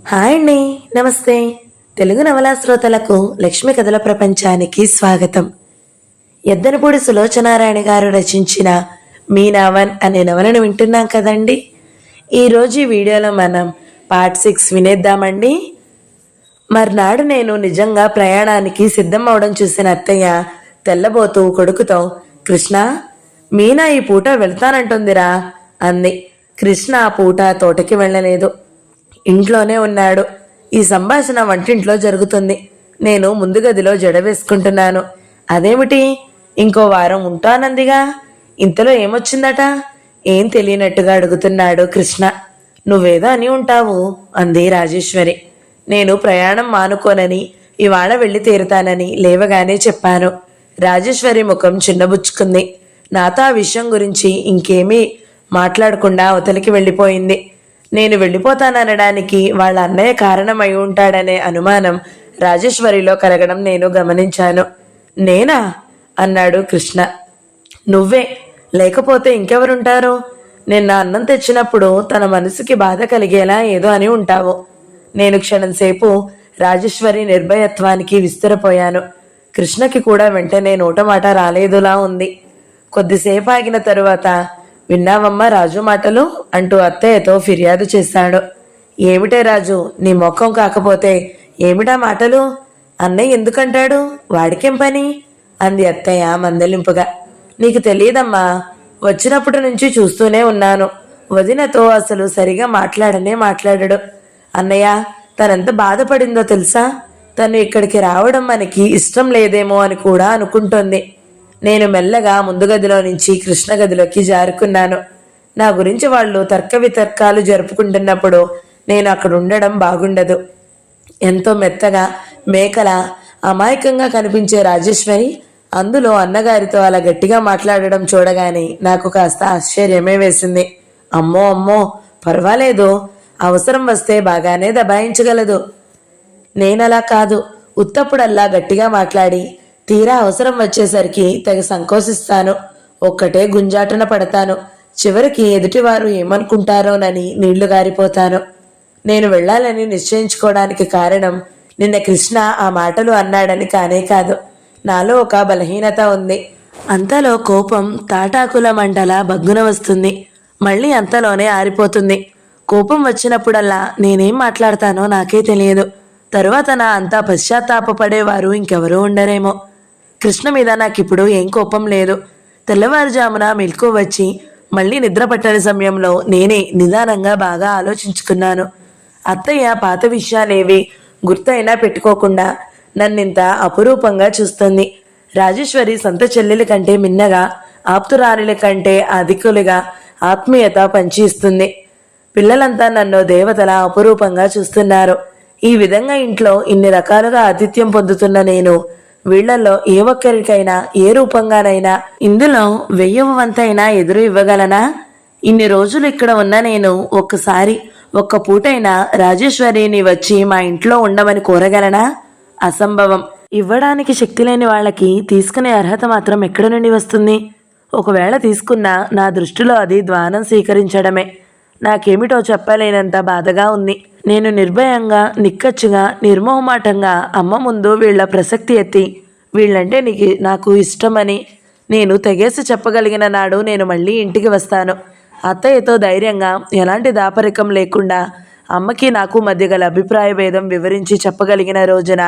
Hi అండి. నమస్తే. తెలుగు నవలా శ్రోతలకు లక్ష్మి కథల ప్రపంచానికి స్వాగతం. ఎద్దనపూడి సులోచనారాయణ గారు రచించిన మీనావన్ అనే నవలను వింటున్నాం కదండి. ఈరోజు ఈ వీడియోలో మనం పార్ట్ 6 వినేద్దామండి. మర్నాడు నేను నిజంగా ప్రయాణానికి సిద్ధం అవడం చూసిన అత్తయ్య తెల్లబోతూ కొడుకుతో, కృష్ణ, మీనా ఈ పూట వెళ్తానంటుందిరా అంది. కృష్ణ ఆ పూట తోటకి వెళ్ళలేదు, ఇంట్లోనే ఉన్నాడు. ఈ సంభాషణ వంటింట్లో జరుగుతుంది. నేను ముందు గదిలో జడ వేసుకుంటున్నాను. అదేమిటి, ఇంకో వారం ఉంటానందిగా, ఇంతలో ఏమొచ్చిందట? ఏం తెలియనట్టుగా అడుగుతున్నాడు కృష్ణ. నువ్వేదో అని ఉంటావు అంది రాజేశ్వరి. నేను ప్రయాణం మానుకోనని, ఇవాళ వెళ్ళి తీరుతానని లేవగానే చెప్పాను. రాజేశ్వరి ముఖం చిన్నబుచ్చుకుంది. నాతో ఆ విషయం గురించి ఇంకేమీ మాట్లాడకుండా అవతలికి వెళ్ళిపోయింది. నేను వెళ్ళిపోతాననడానికి వాళ్ళ అన్నయ్య కారణమై ఉంటాడనే అనుమానం రాజేశ్వరిలో కలగడం నేను గమనించాను. నేనా అన్నాడు కృష్ణ. నువ్వే, లేకపోతే ఇంకెవరుంటారు? నిన్న అన్నం తెచ్చినప్పుడు తన మనసుకి బాధ కలిగేలా ఏదో అని ఉంటావు. నేను క్షణంసేపు రాజేశ్వరి నిర్భయత్వానికి విస్తురపోయాను. కృష్ణకి కూడా వెంటనే నోటమాట రాలేదులా ఉంది. కొద్దిసేపు ఆగిన తరువాత, విన్నావమ్మా రాజు మాటలు అంటూ అత్తయ్యతో ఫిర్యాదు చేశాడు. ఏమిటే రాజు, నీ ముఖం కాకపోతే ఏమిటా మాటలు? అన్నయ్య ఎందుకంటాడు, వాడికేం పని అంది అత్తయ్య మందలింపుగా. నీకు తెలియదమ్మా, వచ్చినప్పటి నుంచి చూస్తూనే ఉన్నాను. వదినతో అసలు సరిగా మాట్లాడడు. అన్నయ్య తనెంత బాధపడిందో తెలుసా? తను ఇక్కడికి రావడం మనకి ఇష్టం లేదేమో అని కూడా అనుకుంటోంది. నేను మెల్లగా ముందు గదిలో నుంచి కృష్ణ గదిలోకి జారుకున్నాను. నా గురించి వాళ్ళు తర్క వితర్కాలు జరుపుకుంటున్నప్పుడు నేను అక్కడ ఉండడం బాగుండదు. ఎంతో మెత్తగా మేకల అమాయకంగా కనిపించే రాజేశ్వరి అందులో అన్నగారితో అలా గట్టిగా మాట్లాడడం చూడగానే నాకు కాస్త ఆశ్చర్యమే వేసింది. అమ్మో అమ్మో, పర్వాలేదు, అవసరం వస్తే బాగానే దబాయించగలదు. నేనలా కాదు, ఉత్తప్పుడల్లా గట్టిగా మాట్లాడి తీరా అవసరం వచ్చేసరికి తెగ సంకోచిస్తాను. ఒక్కటే గుంజాటన పడతాను. చివరికి ఎదుటివారు ఏమనుకుంటారోనని నీళ్లు గారిపోతాను. నేను వెళ్ళాలని నిశ్చయించుకోవడానికి కారణం నిన్న కృష్ణ ఆ మాటలు అన్నాడని కానే కాదు. నాలో ఒక బలహీనత ఉంది. అంతలో కోపం తాటాకుల మంటలా బగ్గున వస్తుంది, మళ్ళీ అంతలోనే ఆరిపోతుంది. కోపం వచ్చినప్పుడల్లా నేనేం మాట్లాడతానో నాకే తెలియదు. తరువాత నా అంతా పశ్చాత్తాపపడేవారు ఇంకెవరూ ఉండరేమో. కృష్ణ మీద నాకిప్పుడు ఏం కోపం లేదు. తెల్లవారుజామున మెలకు వచ్చి మళ్ళీ నిద్ర పట్టని సమయంలో నేనే నిదానంగా బాగా ఆలోచించుకున్నాను. అత్తయ్య పాత విషయాలేవి గుర్తైనా పెట్టుకోకుండా నన్నింత అపురూపంగా చూస్తుంది. రాజేశ్వరి సొంత చెల్లెల కంటే మిన్నగా, ఆప్తురాలుల కంటే అధికులుగా ఆత్మీయత పంచి ఇస్తుంది. పిల్లలంతా నన్ను దేవతల అపురూపంగా చూస్తున్నారు. ఈ విధంగా ఇంట్లో ఇన్ని రకాలుగా ఆతిథ్యం పొందుతున్న నేను వీళ్లలో ఏ ఒక్కరికైనా ఏ రూపంగానైనా ఇందులో 1000వ వంతైనా ఎదురు ఇవ్వగలనా? ఇన్ని రోజులు ఇక్కడ ఉన్న నేను ఒక్కసారి ఒక్క పూటైనా రాజేశ్వరిని వచ్చి మా ఇంట్లో ఉండమని కోరగలనా? అసంభవం. ఇవ్వడానికి శక్తి లేని వాళ్ళకి తీసుకునే అర్హత మాత్రం ఎక్కడి నుండి వస్తుంది? ఒకవేళ తీసుకున్నా నా దృష్టిలో అది ద్వానం స్వీకరించడమే. నాకేమిటో చెప్పలేనంత బాధగా ఉంది. నేను నిర్భయంగా, నిక్కచ్చిగా, నిర్మోహమాటంగా అమ్మ ముందు వీళ్ల ప్రసక్తి ఎత్తి వీళ్ళంటే నాకు ఇష్టమని నేను తెగేసి చెప్పగలిగిన నాడు నేను మళ్ళీ ఇంటికి వస్తాను. అత్తయ్యతో ధైర్యంగా, ఎలాంటి దాపరికం లేకుండా అమ్మకి నాకు మధ్య గల అభిప్రాయ భేదం వివరించి చెప్పగలిగిన రోజున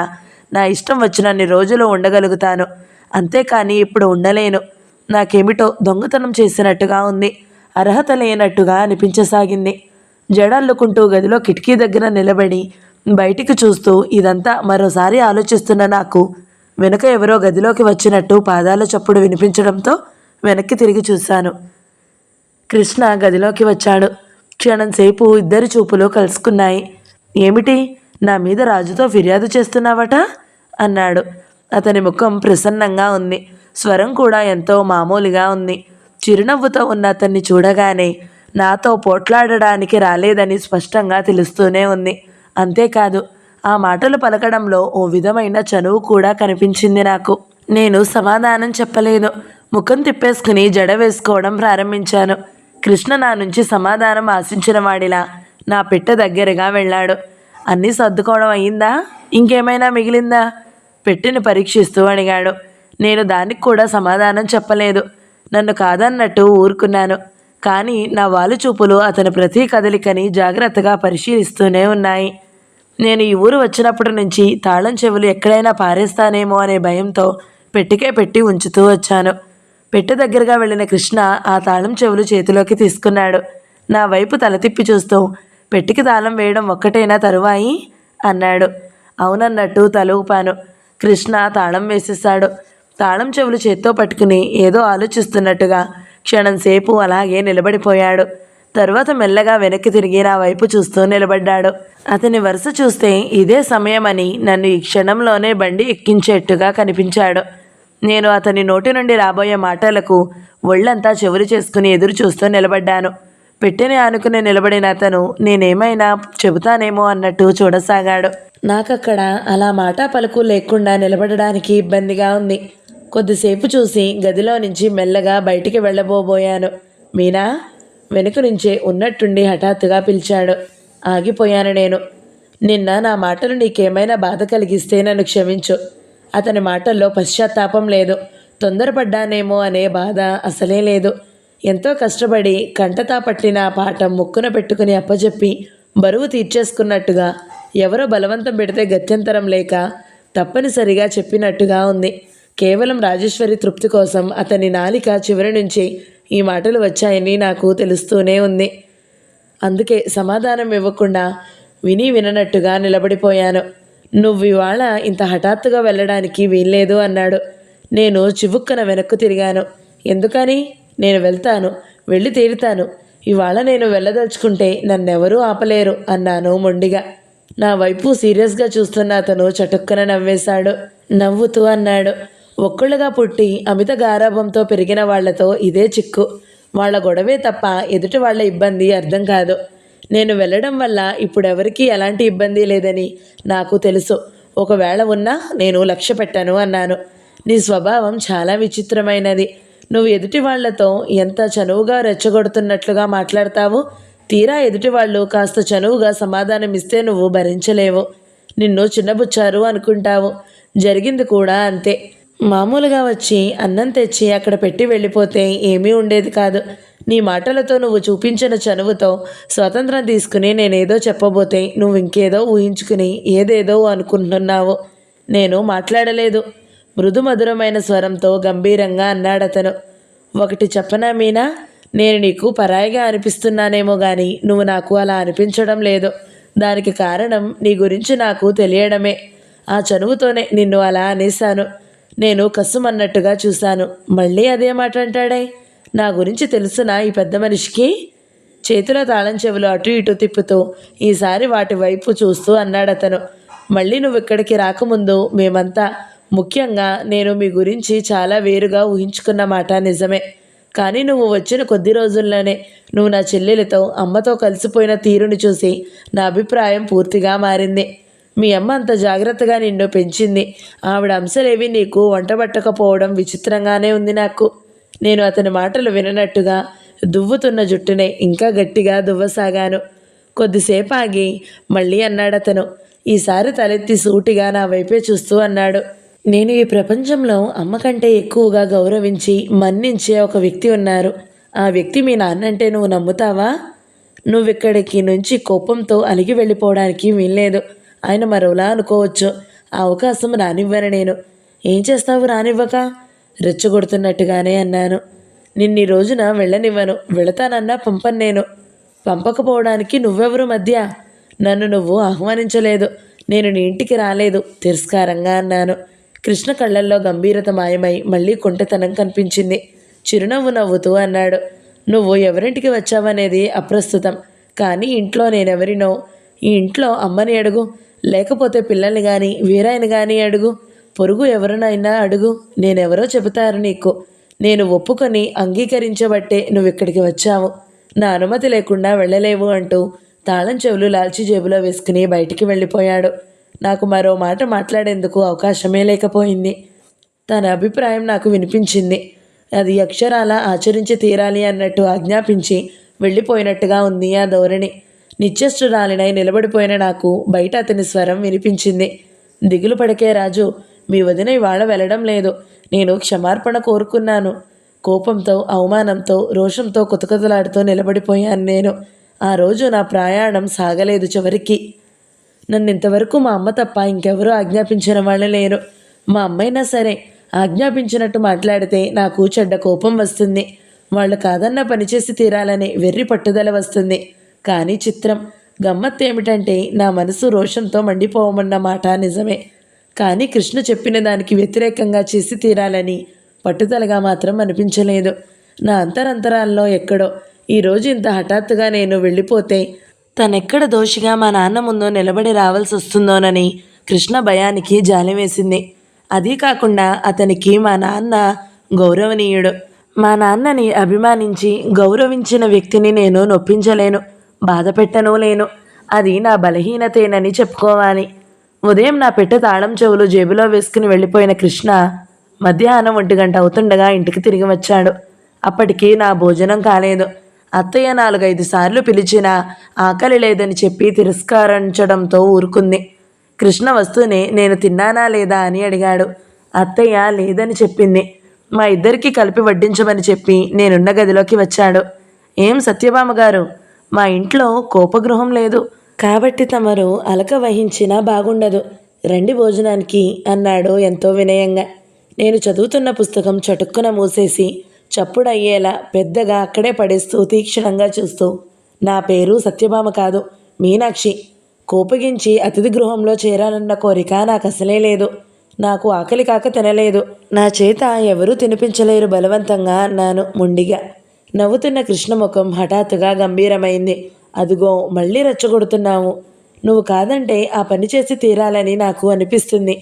నా ఇష్టం వచ్చినన్ని రోజులు ఉండగలుగుతాను. అంతేకాని ఇప్పుడు ఉండలేను. నాకేమిటో దొంగతనం చేసినట్టుగా ఉంది, అర్హత లేనట్టుగా అనిపించసాగింది. జడల్లుకుంటూ గదిలో కిటికీ దగ్గర నిలబడి బయటికి చూస్తూ ఇదంతా మరోసారి ఆలోచిస్తున్న నాకు వెనుక ఎవరో గదిలోకి వచ్చినట్టు పాదాల చప్పుడు వినిపించడంతో వెనక్కి తిరిగి చూశాను. కృష్ణ గదిలోకి వచ్చాడు. క్షణంసేపు ఇద్దరి చూపులు కలుసుకున్నాయి. ఏమిటి, నా మీద రాజుతో ఫిర్యాదు చేస్తున్నావట అన్నాడు. అతని ముఖం ప్రసన్నంగా ఉంది, స్వరం కూడా ఎంతో మామూలుగా ఉంది. చిరునవ్వుతో ఉన్న అతన్ని చూడగానే నాతో పోట్లాడడానికి రాలేదని స్పష్టంగా తెలుస్తూనే ఉంది. అంతేకాదు, ఆ మాటలు పలకడంలో ఓ విధమైన చనువు కూడా కనిపించింది నాకు. నేను సమాధానం చెప్పలేదు. ముఖం తిప్పేసుకుని జడ వేసుకోవడం ప్రారంభించాను. కృష్ణ నా నుంచి సమాధానం ఆశించిన వాడిలా నా పిట్ట దగ్గరగా వెళ్ళాడు. అన్నీ సర్దుకోవడం అయ్యిందా? ఇంకేమైనా మిగిలిందా? పెట్టెని పరీక్షిస్తూ అడిగాడు. నేను దానికి కూడా సమాధానం చెప్పలేదు. నన్ను కాదన్నట్టు ఊరుకున్నాను. కానీ నా వాలు చూపులు అతని ప్రతి కదలికని జాగ్రత్తగా పరిశీలిస్తూనే ఉన్నాయి. నేను ఈ ఊరు వచ్చినప్పటి నుంచి తాళం చెవులు ఎక్కడైనా పారేస్తానేమో అనే భయంతో పెట్టికే పెట్టి ఉంచుతూ వచ్చాను. పెట్టె దగ్గరగా వెళ్ళిన కృష్ణ ఆ తాళం చెవులు చేతిలోకి తీసుకున్నాడు. నా వైపు తల తిప్పి చూస్తూ, పెట్టికి తాళం వేయడం ఒక్కటేనా తరువాయి అన్నాడు. అవునన్నట్టు తల ఊపాను. కృష్ణ తాళం వేసేశాడు. తాళం చెవులు చేత్తో పట్టుకుని ఏదో ఆలోచిస్తున్నట్టుగా క్షణంసేపు అలాగే నిలబడిపోయాడు. తరువాత మెల్లగా వెనక్కి తిరిగి నా వైపు చూస్తూ నిలబడ్డాడు. అతని వరుస చూస్తే ఇదే సమయమని నన్ను ఈ క్షణంలోనే బండి ఎక్కించేట్టుగా కనిపించాడు. నేను అతని నోటి నుండి రాబోయే మాటలకు ఒళ్ళంతా చెవులు చేసుకుని ఎదురు చూస్తూ నిలబడ్డాను. పెట్టెని ఆనుకుని నిలబడిన అతను నేనేమైనా చెబుతానేమో అన్నట్టు చూడసాగాడు. నాకక్కడ అలా మాట పలుకు లేకుండా నిలబడడానికి ఇబ్బందిగా ఉంది. కొద్దిసేపు చూసి గదిలో నుంచి మెల్లగా బయటికి వెళ్ళబోబోయాను. మీనా వెనుక నుంచే ఉన్నట్టుండి హఠాత్తుగా పిలిచాడు. ఆగిపోయాను నేను. నిన్న నా మాటలు నీకేమైనా బాధ కలిగిస్తే నన్ను క్షమించు. అతని మాటల్లో పశ్చాత్తాపం లేదు. తొందరపడ్డానేమో అనే బాధ అసలే లేదు. ఎంతో కష్టపడి కంటతా పట్టిన ఆ పాఠం ముక్కున పెట్టుకుని అప్పచెప్పి బరువు తీర్చేసుకున్నట్టుగా, ఎవరో బలవంతం పెడితే గత్యంతరం లేక తప్పనిసరిగా చెప్పినట్టుగా ఉంది. కేవలం రాజేశ్వరి తృప్తి కోసం అతని నాలిక చివరి నుంచి ఈ మాటలు వచ్చాయని నాకు తెలుస్తూనే ఉంది. అందుకే సమాధానం ఇవ్వకుండా విననట్టుగా నిలబడిపోయాను. నువ్వు ఇవాళ ఇంత హఠాత్తుగా వెళ్ళడానికి వీల్లేదు అన్నాడు. నేను చివుక్కన వెనక్కు తిరిగాను. ఎందుకని? నేను వెళ్తాను, వెళ్ళి తీరుతాను. ఇవాళ నేను వెళ్ళదలుచుకుంటే నన్నెవరూ ఆపలేరు అన్నాను మొండిగా. నా వైపు సీరియస్గా చూస్తున్న అతను చటుక్కన నవ్వేశాడు. నవ్వుతూ అన్నాడు, ఒక్కళ్ళుగా పుట్టి అమిత గారాభంతో పెరిగిన వాళ్లతో ఇదే చిక్కు. వాళ్ళ గొడవే తప్ప ఎదుటి వాళ్ళ ఇబ్బంది అర్థం కాదు. నేను వెళ్ళడం వల్ల ఇప్పుడెవరికీ ఎలాంటి ఇబ్బంది లేదని నాకు తెలుసు. ఒకవేళ ఉన్నా నేను లక్ష్య పెట్టను అన్నాను. నీ స్వభావం చాలా విచిత్రమైనది. నువ్వు ఎదుటి వాళ్లతో ఎంత చనువుగా రెచ్చగొడుతున్నట్లుగా మాట్లాడతావు. తీరా ఎదుటి వాళ్ళు కాస్త చనువుగా సమాధానం ఇస్తే నువ్వు భరించలేవు. నిన్ను చిన్నబుచ్చారు అనుకుంటావు. జరిగింది కూడా అంతే. మామూలుగా వచ్చి అన్నం తెచ్చి అక్కడ పెట్టి వెళ్ళిపోతే ఏమీ ఉండేది కాదు. నీ మాటలతో నువ్వు చూపించిన చనువుతో స్వతంత్రం తీసుకుని నేనేదో చెప్పబోతే నువ్వు ఇంకేదో ఊహించుకుని ఏదేదో అనుకుంటున్నావు. నేను మాట్లాడలేదు. మృదు మధురమైన స్వరంతో గంభీరంగా అన్నాడతను. ఒకటి చెప్పనా మీనా, నేను నీకు పరాయిగా అనిపిస్తున్నానేమో కానీ నువ్వు నాకు అలా అనిపించడం లేదు. దానికి కారణం నీ గురించి నాకు తెలియడమే. ఆ చనువుతోనే నిన్ను అలా అనేశాను. నేను కస్సుమన్నట్టుగా చూశాను. మళ్ళీ అదే మాట అంటాడే. నా గురించి తెలుసునా ఈ పెద్ద మనిషికి? చేతిలో తాళం చెవులు అటు ఇటు తిప్పుతూ ఈసారి వాటి వైపు చూస్తూ అన్నాడతను. మళ్ళీ నువ్వు ఇక్కడికి రాకముందు మేమంతా, ముఖ్యంగా నేను మీ గురించి చాలా వేరుగా ఊహించుకున్న మాట నిజమే. కానీ నువ్వు వచ్చిన కొద్ది రోజుల్లోనే నువ్వు నా చెల్లెలతో అమ్మతో కలిసిపోయిన తీరుని చూసి నా అభిప్రాయం పూర్తిగా మారింది. మీ అమ్మ అంత జాగ్రత్తగా నిన్ను పెంచింది. ఆవిడ అంశలేవి నీకు వంటబట్టకపోవడం విచిత్రంగానే ఉంది నాకు. నేను అతని మాటలు విననట్టుగా దువ్వుతున్న జుట్టునే ఇంకా గట్టిగా దువ్వసాగాను. కొద్దిసేపు ఆగి మళ్ళీ అన్నాడతను. ఈసారి తలెత్తి సూటిగా నా వైపే చూస్తూ అన్నాడు. నేను ఈ ప్రపంచంలో అమ్మ కంటే ఎక్కువగా గౌరవించి మన్నించే ఒక వ్యక్తి ఉన్నారు. ఆ వ్యక్తి మీ నాన్నంటే నువ్వు నమ్ముతావా? నువ్విక్కడికి నుంచి కోపంతో అలిగి వెళ్ళిపోవడానికి వీల్లేదు. ఆయన మరోలా అనుకోవచ్చు. ఆ అవకాశం రానివ్వను నేను. ఏం చేస్తావు రానివ్వక? రెచ్చగొడుతున్నట్టుగానే అన్నాను. నిన్నీ రోజున వెళ్ళనివ్వను. వెళతానన్నా పంపను నేను. పంపకపోవడానికి నువ్వెవరు మధ్య? నన్ను నువ్వు ఆహ్వానించలేదు. నేను నీ ఇంటికి రాలేదు తిరస్కారంగా అన్నాను. కృష్ణ కళ్ళల్లో గంభీరత మాయమై మళ్ళీ కుంటతనం కనిపించింది. చిరునవ్వు నవ్వుతూ అన్నాడు. నువ్వు ఎవరింటికి వచ్చావనేది అప్రస్తుతం. కానీ ఇంట్లో నేనెవరినో, ఈ ఇంట్లో అమ్మని అడుగు, లేకపోతే పిల్లల్ని కానీ వీరాయని కానీ అడుగు, పొరుగు ఎవరినైనా అడుగు, నేనెవరో చెబుతారు నీకు. నేను ఒప్పుకొని అంగీకరించబట్టే నువ్వు ఇక్కడికి వచ్చావు. నా అనుమతి లేకుండా వెళ్ళలేవు అంటూ తాళం చెవులు లాల్చి జేబులో వేసుకుని బయటికి వెళ్ళిపోయాడు. నాకు మరో మాట మాట్లాడేందుకు అవకాశమే లేకపోయింది. తన అభిప్రాయం నాకు వినిపించింది. అది అక్షరాల ఆచరించి తీరాలి అన్నట్టు ఆజ్ఞాపించి వెళ్ళిపోయినట్టుగా ఉంది ఆ ధోరణి. నిశ్చేష్టురాలినై నిలబడిపోయిన నాకు బయట అతని స్వరం వినిపించింది. దిగులు పడకే రాజు, మీ వదిన ఇవాళ వెళ్ళడం లేదు. నేను క్షమార్పణ కోరుకున్నాను. కోపంతో, అవమానంతో, రోషంతో కుతకుతలాడుతూ నిలబడిపోయాను నేను. ఆ రోజు నా ప్రయాణం సాగలేదు చివరికి. నన్నింతవరకు మా అమ్మ తప్ప ఇంకెవరూ ఆజ్ఞాపించిన వాళ్ళు లేరు. మా అమ్మైనా సరే ఆజ్ఞాపించినట్టు మాట్లాడితే నాకు చెడ్డ కోపం వస్తుంది. వాళ్ళు కాదన్నా పనిచేసి తీరాలని వెర్రి పట్టుదల వస్తుంది. కానీ చిత్రం, గమ్మత్తు ఏమిటంటే నా మనసు రోషంతో మండిపోవమన్న మాట నిజమే. కానీ కృష్ణ చెప్పిన దానికి వ్యతిరేకంగా చేసి తీరాలని పట్టుదలగా మాత్రం అనిపించలేదు. నా అంతరంతరాల్లో ఎక్కడో ఈరోజు ఇంత హఠాత్తుగా నేను వెళ్ళిపోతే తనెక్కడ దోషిగా మా నాన్న ముందు నిలబడి రావాల్సి వస్తుందోనని కృష్ణ భయానికి జాలి వేసింది. అదీ కాకుండా అతనికి మా నాన్న గౌరవనీయుడు. మా నాన్నని అభిమానించి గౌరవించిన వ్యక్తిని నేను నొప్పించలేను, బాధ పెట్టనూ లేను. అది నా బలహీనతేనని చెప్పుకోవాలి. ఉదయం నా పెట్టె తాళం చెవులు జేబులో వేసుకుని వెళ్ళిపోయిన కృష్ణ మధ్యాహ్నం 1 గంట అవుతుండగా ఇంటికి తిరిగి వచ్చాడు. అప్పటికి నా భోజనం కాలేదు. అత్తయ్య 4-5 సార్లు పిలిచినా ఆకలి లేదని చెప్పి తిరస్కరించడంతో ఊరుకుంది. కృష్ణ వస్తూనే నేను తిన్నానా లేదా అని అడిగాడు. అత్తయ్య లేదని చెప్పింది. మా ఇద్దరికీ కలిపి వడ్డించమని చెప్పి నేనున్న గదిలోకి వచ్చాడు. ఏం సత్యభామ గారు, మా ఇంట్లో కోపగృహం లేదు కాబట్టి తమరు అలక వహించినా బాగుండదు, రండి భోజనానికి అన్నాడు ఎంతో వినయంగా. నేను చదువుతున్న పుస్తకం చటుక్కున మూసేసి చప్పుడయ్యేలా పెద్దగా అక్కడే పడేస్తూ తీక్షణంగా చూస్తూ, నా పేరు సత్యభామ కాదు, మీనాక్షి. కోపగించి అతిథి గృహంలో చేరాలన్న కోరిక నాకు అసలే లేదు. నాకు ఆకలి కాక తినలేదు. నా చేత ఎవరూ తినిపించలేరు బలవంతంగా అన్నాను మొండిగా. నవ్వుతున్న కృష్ణముఖం హఠాత్తుగా గంభీరమైంది. అదిగో మళ్ళీ రెచ్చగొడుతున్నావు. నువ్వు కాదంటే ఆ పని చేసి తీరాలని నాకు అనిపిస్తుంది.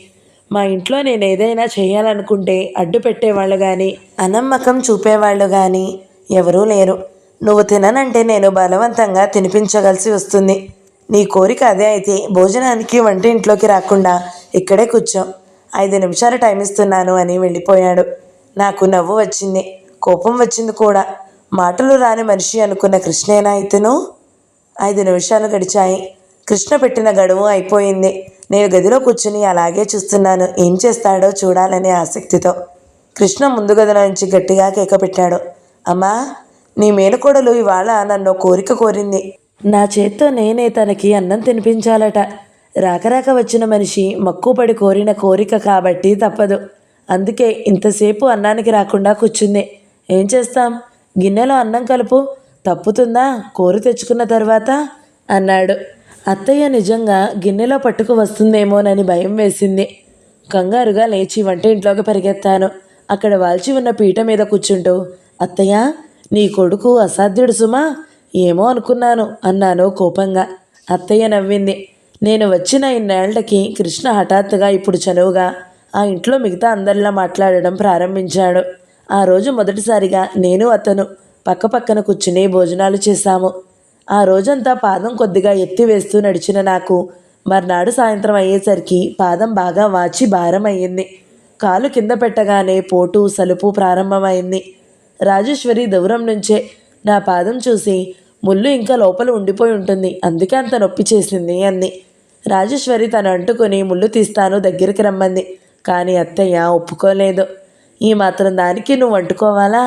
మా ఇంట్లో నేను ఏదైనా చేయాలనుకుంటే అడ్డు పెట్టేవాళ్ళు కానీ అనమ్మకం చూపేవాళ్ళు కానీ ఎవరూ లేరు. నువ్వు తిననంటే నేను బలవంతంగా తినిపించగలిసి వస్తుంది. నీ కోరిక అదే అయితే భోజనానికి వంటింట్లోకి రాకుండా ఇక్కడే కూర్చో, 5 నిమిషాలు టైం ఇస్తున్నాను అని వెళ్ళిపోయాడు. నాకు నవ్వు వచ్చింది, కోపం వచ్చింది కూడా. మాటలు రాని మనిషి అనుకున్న కృష్ణేనా ఇతను? 5 నిమిషాలు గడిచాయి. కృష్ణ పెట్టిన గడువు అయిపోయింది. నేను గదిలో కూర్చుని అలాగే చూస్తున్నాను, ఏం చేస్తాడో చూడాలనే ఆసక్తితో. కృష్ణ ముందు గదిలో నుంచి గట్టిగా కేక పెట్టాడు. అమ్మా, నీ మేనకోడలు ఇవాళ నన్ను కోరిక కోరింది. నా చేత్తో నేనే తనకి అన్నం తినిపించాలట. రాకరాక వచ్చిన మనిషి మక్కువపడి కోరిన కోరిక కాబట్టి తప్పదు. అందుకే ఇంతసేపు అన్నానికి రాకుండా కూర్చుంది. ఏం చేస్తాం, గిన్నెలో అన్నం కలుపు, తప్పుతుందా కోరి తెచ్చుకున్న తర్వాత అన్నాడు. అత్తయ్య నిజంగా గిన్నెలో పట్టుకు వస్తుందేమోనని భయం వేసింది. కంగారుగా లేచి వంటింట్లోకి పరిగెత్తాను. అక్కడ వాల్చి ఉన్న పీట మీద కూర్చుంటూ, అత్తయ్య, నీ కొడుకు అసాధ్యుడు సుమా, ఏమో అనుకున్నాను అన్నాను కోపంగా. అత్తయ్య నవ్వింది. నేను వచ్చిన ఇన్నేళ్లకి కృష్ణ హఠాత్తుగా ఇప్పుడు చనువుగా ఆ ఇంట్లో మిగతా అందరిలా మాట్లాడడం ప్రారంభించాడు. ఆ రోజు మొదటిసారిగా నేను అతను పక్కపక్కన కూర్చుని భోజనాలు చేశాము. ఆ రోజంతా పాదం కొద్దిగా ఎత్తి వేస్తూ నడిచిన నాకు మర్నాడు సాయంత్రం అయ్యేసరికి పాదం బాగా వాచి భారం అయ్యింది. కాలు కింద పెట్టగానే పోటు సలుపు ప్రారంభమైంది. రాజేశ్వరి దూరం నుంచే నా పాదం చూసి, ముళ్ళు ఇంకా లోపల ఉండిపోయి ఉంటుంది, అందుకే అంత నొప్పి చేసింది అంది. రాజేశ్వరి తను అంటుకొని ముళ్ళు తీస్తాను దగ్గరికి రమ్మంది. కానీ అత్తయ్య ఒప్పుకోలేదు. ఈ మాత్రం దానికి నువ్వు అంటుకోవాలా,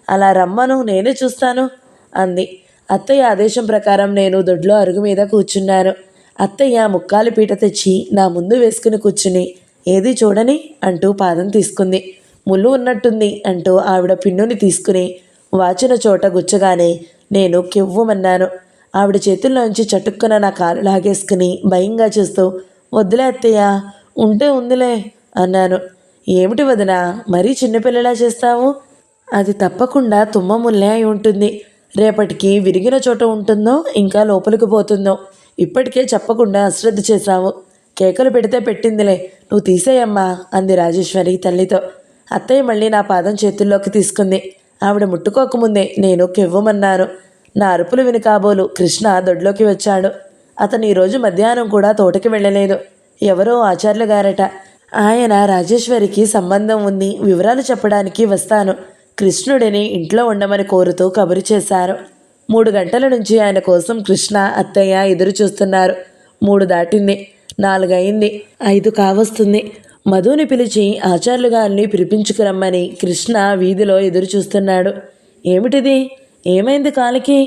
అలా రమ్మను, నేనే చూస్తాను అంది. అత్తయ్య ఆదేశం ప్రకారం నేను దొడ్లో అరుగు మీద కూర్చున్నాను. అత్తయ్య ముక్కాలి పీట తెచ్చి నా ముందు వేసుకుని కూర్చుని, ఏది చూడని అంటూ పాదం తీసుకుంది. ముళ్ళు ఉన్నట్టుంది అంటూ ఆవిడ పిన్నుని తీసుకుని వాచిన చోట గుచ్చగానే నేను కెవ్వుమన్నాను. ఆవిడ చేతుల్లోంచి చటుక్కున నా కాలు లాగేసుకుని భయంగా చూస్తూ, వద్దులే అత్తయ్య, ఉంటే ఉందిలే అన్నాను. ఏమిటి వదినా, మరీ చిన్నపిల్లలా చేస్తావు? అది తప్పకుండా తుమ్మ ముల్లే అయి ఉంటుంది. రేపటికి విరిగిన చోట ఉంటుందో ఇంకా లోపలికి పోతుందో. ఇప్పటికే చెప్పకుండా అశ్రద్ధ చేశావు. కేకలు పెడితే పెట్టిందిలే, నువ్వు తీసేయమ్మా అంది రాజేశ్వరి తల్లితో. అత్తయ్య మళ్ళీ నా పాదం చేతుల్లోకి తీసుకుంది. ఆవిడ ముట్టుకోకముందే నేను కెవ్వమన్నాను. నా అరుపులు విని కాబోలు కృష్ణ దొడ్లోకి వచ్చాడు. అతను ఈరోజు మధ్యాహ్నం కూడా తోటకి వెళ్ళలేదు. ఎవరో ఆచార్యులు గారట. ఆయన రాజేశ్వరికి సంబంధం ఉంది, వివరాలు చెప్పడానికి వస్తాను, కృష్ణుడిని ఇంట్లో ఉండమని కోరుతూ కబురు చేశారు. 3 గంటల నుంచి ఆయన కోసం కృష్ణ అత్తయ్య ఎదురు చూస్తున్నారు. 3 దాటింది, 4 అయింది, 5 కావస్తుంది. మధుని పిలిచి ఆచార్యులు గారిని పిలిపించుకురమ్మని కృష్ణ వీధిలో ఎదురు చూస్తున్నాడు. ఏమిటిది? ఏమైంది కాలికి?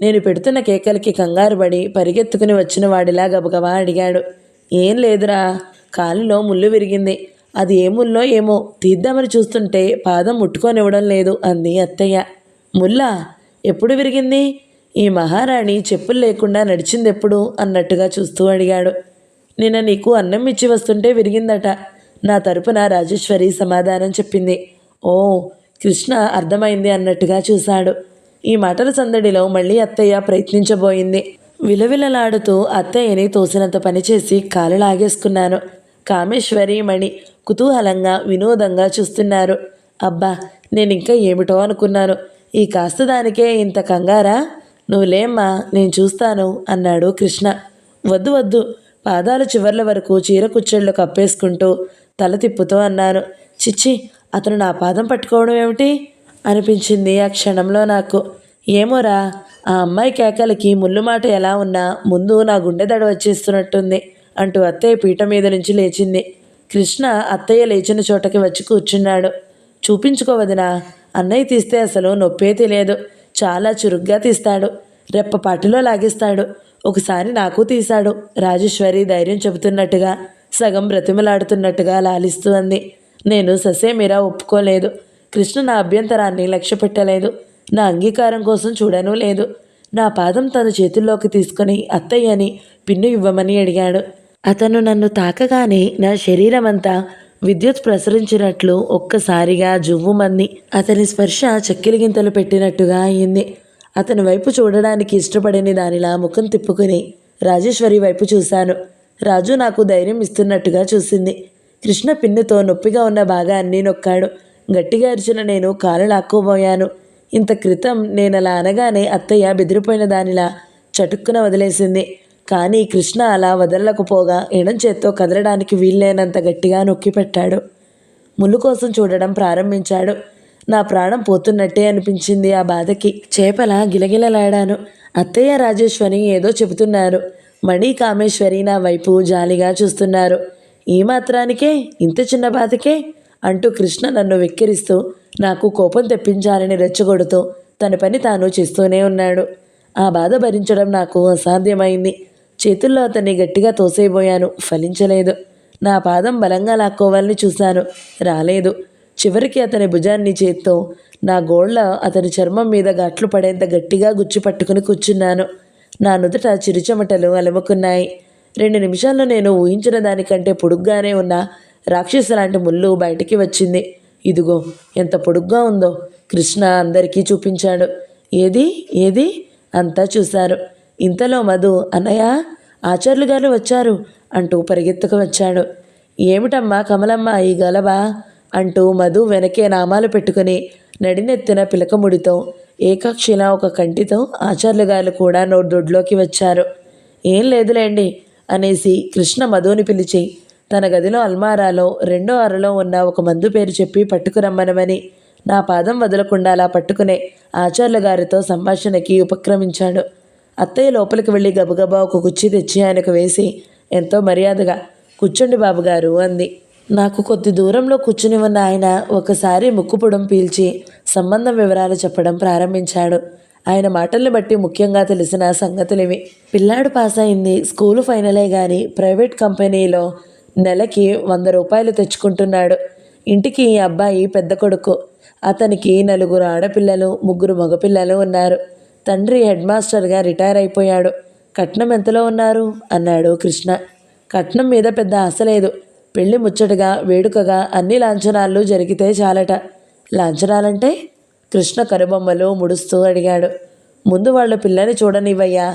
నేను పెడుతున్న కేకలకి కంగారుపడి పరిగెత్తుకుని వచ్చిన వాడిలా గబగబా అడిగాడు. ఏం లేదురా, కాలిలో ముళ్ళు విరిగింది. అది ఏ ముల్లో ఏమో తీద్దామని చూస్తుంటే పాదం ముట్టుకొనివ్వడం లేదు అంది అత్తయ్య. ముల్లా? ఎప్పుడు విరిగింది? ఈ మహారాణి చెప్పులు లేకుండా నడిచిందెప్పుడు అన్నట్టుగా చూస్తూ అడిగాడు. నిన్న నీకు అన్నం ఇచ్చి వస్తుంటే విరిగిందట. నా తరపున రాజేశ్వరి సమాధానం చెప్పింది. ఓ, కృష్ణ అర్థమైంది అన్నట్టుగా చూశాడు. ఈ మాటల సందడిలో మళ్ళీ అత్తయ్య ప్రయత్నించబోయింది. విలవిలలాడుతూ అత్తయ్యని తోసినంత పనిచేసి కాలు లాగేసుకున్నాను. కామేశ్వరి మణి కుతూహలంగా వినోదంగా చూస్తున్నారు. అబ్బా, నేనింకా ఏమిటో అనుకున్నాను. ఈ కాస్త దానికే ఇంత కంగారా? నువ్వు లేమ్మా, నేను చూస్తాను అన్నాడు కృష్ణ. వద్దు వద్దు, పాదాలు చివర్ల వరకు చీర కుచ్చెళ్ళు కప్పేసుకుంటూ తల తిప్పుతూ అన్నాను. చిచ్చి, అతను నా పాదం పట్టుకోవడం ఏమిటి అనిపించింది ఆ క్షణంలో నాకు. ఏమోరా, ఆ అమ్మాయి కేకలకి ముళ్ళు మాట ఎలా ఉన్నా ముందు నా గుండె దడ వచ్చేస్తున్నట్టుంది అంటూ అత్తయ్య పీట మీద నుంచి లేచింది. కృష్ణ అత్తయ్య లేచిన చోటకి వచ్చి కూర్చున్నాడు. చూపించుకోవదినా, అన్నయ్య తీస్తే అసలు నొప్పే తెలియదు. చాలా చురుగ్గా తీస్తాడు, రెప్పపాటిలో లాగిస్తాడు. ఒకసారి నాకు తీశాడు. రాజేశ్వరి ధైర్యం చెబుతున్నట్టుగా, సగం బ్రతిమలాడుతున్నట్టుగా లాలిస్తూ అంది. నేను ససేమిరా ఒప్పుకోలేదు. కృష్ణ నా అభ్యంతరాన్ని లక్ష్య పెట్టలేదు. నా అంగీకారం కోసం చూడనూ లేదు. నా పాదం తన చేతుల్లోకి తీసుకుని అత్తయ్యని పిన్ను ఇవ్వమని అడిగాడు. అతను నన్ను తాకగానే నా శరీరమంతా విద్యుత్ ప్రసరించినట్లు ఒక్కసారిగా జువ్వుమంది. అతని స్పర్శ చక్కిలిగింతలు పెట్టినట్టుగా అయింది. అతని వైపు చూడడానికి ఇష్టపడని దానిలా ముఖం తిప్పుకుని రాజేశ్వరి వైపు చూశాను. రాజు నాకు ధైర్యం ఇస్తున్నట్టుగా చూసింది. కృష్ణ పిన్నుతో నొప్పిగా ఉన్న భాగాన్ని నొక్కాడు. గట్టిగా అరిచిన నేను కాలు లాక్కోబోయాను. ఇంత క్రితం నేనలా అనగానే అత్తయ్య బెదిరిపోయిన దానిలా చటుక్కున వదిలేసింది. కానీ కృష్ణ అలా వదలకపోగా ఎడం చేత్తో కదలడానికి వీల్లేనంత గట్టిగా నొక్కి పెట్టాడు. ముళ్ళు కోసం చూడడం ప్రారంభించాడు. నా ప్రాణం పోతున్నట్టే అనిపించింది ఆ బాధకి. చేపలా గిలగిలలాడాను. అత్తయ్య రాజేశ్వరి ఏదో చెబుతున్నారు. మణి కామేశ్వరి నా వైపు జాలిగా చూస్తున్నారు. ఈ మాత్రానికే, ఇంత చిన్న బాధకే అంటూ కృష్ణ నన్ను వెక్కిరిస్తూ నాకు కోపం తెప్పించాలని రెచ్చగొడుతూ తన పని తాను చేస్తూనే ఉన్నాడు. ఆ బాధ భరించడం నాకు అసాధ్యమైంది. చేతుల్లో అతన్ని గట్టిగా తోసేయబోయాను. ఫలించలేదు. నా పాదం బలంగా లాక్కోవాలని చూశాను. రాలేదు. చివరికి అతని భుజాన్ని చేత్తో నా గోళ్ళ అతని చర్మం మీద గాట్లు పడేంత గట్టిగా గుచ్చి పట్టుకుని కూర్చున్నాను. నా నుదుట చిరుచెమటలు అలుముకున్నాయి. 2 నిమిషాల్లో నేను ఊహించిన దానికంటే పొడుగ్గానే ఉన్న రాక్షసు లాంటి ముళ్ళు బయటికి వచ్చింది. ఇదిగో ఎంత పొడుగ్గా ఉందో కృష్ణ అందరికీ చూపించాడు. ఏది ఏది అంతా చూశారు. ఇంతలో మధు, అన్నయ్య, ఆచార్యులు గారు వచ్చారు అంటూ పరిగెత్తుకు వచ్చాడు. ఏమిటమ్మా కమలమ్మ ఈ గలబా అంటూ మధు వెనకే నామాలు పెట్టుకుని నడినెత్తిన పిలకముడితో ఏకాక్షిలా ఒక కంటితో ఆచార్యులు గారు కూడా దొడ్లోకి వచ్చారు. ఏం లేదులేండి అనేసి కృష్ణ మధుని పిలిచి తన గదిలో అల్మారాలో 2వ అరలో ఉన్న ఒక మందు పేరు చెప్పి పట్టుకురమ్మనమని నా పాదం వదలకుండా అలా పట్టుకునే ఆచార్యుల గారితో సంభాషణకి ఉపక్రమించాడు. అత్తయ్య లోపలికి వెళ్ళి గబగబా ఒక కుర్చీ తెచ్చి ఆయనకు వేసి ఎంతో మర్యాదగా, కూర్చోండి బాబుగారు అంది. నాకు కొద్ది దూరంలో కూర్చుని ఉన్న ఆయన ఒకసారి ముక్కుపుడం పీల్చి సంబంధం వివరాలు చెప్పడం ప్రారంభించాడు. ఆయన మాటల్ని బట్టి ముఖ్యంగా తెలిసిన సంగతులివి. పిల్లాడు పాస్ అయింది, స్కూలు ఫైనలే కానీ ప్రైవేట్ కంపెనీలో నెలకి 100 రూపాయలు తెచ్చుకుంటున్నాడు. ఇంటికి ఈ అబ్బాయి పెద్ద కొడుకు. అతనికి 4 ఆడపిల్లలు, 3 మగపిల్లలు ఉన్నారు. తండ్రి హెడ్ మాస్టర్గా రిటైర్ అయిపోయాడు. కట్నం ఎంతలో ఉన్నారు అన్నాడు కృష్ణ. కట్నం మీద పెద్ద ఆశ లేదు. పెళ్లి ముచ్చటగా వేడుకగా అన్ని లాంఛనాలు జరిగితే చాలట. లాంఛనాలంటే? కృష్ణ కనుబొమ్మలు ముడుస్తూ అడిగాడు. ముందు వాళ్ళ పిల్లని చూడనివ్వయ్యా.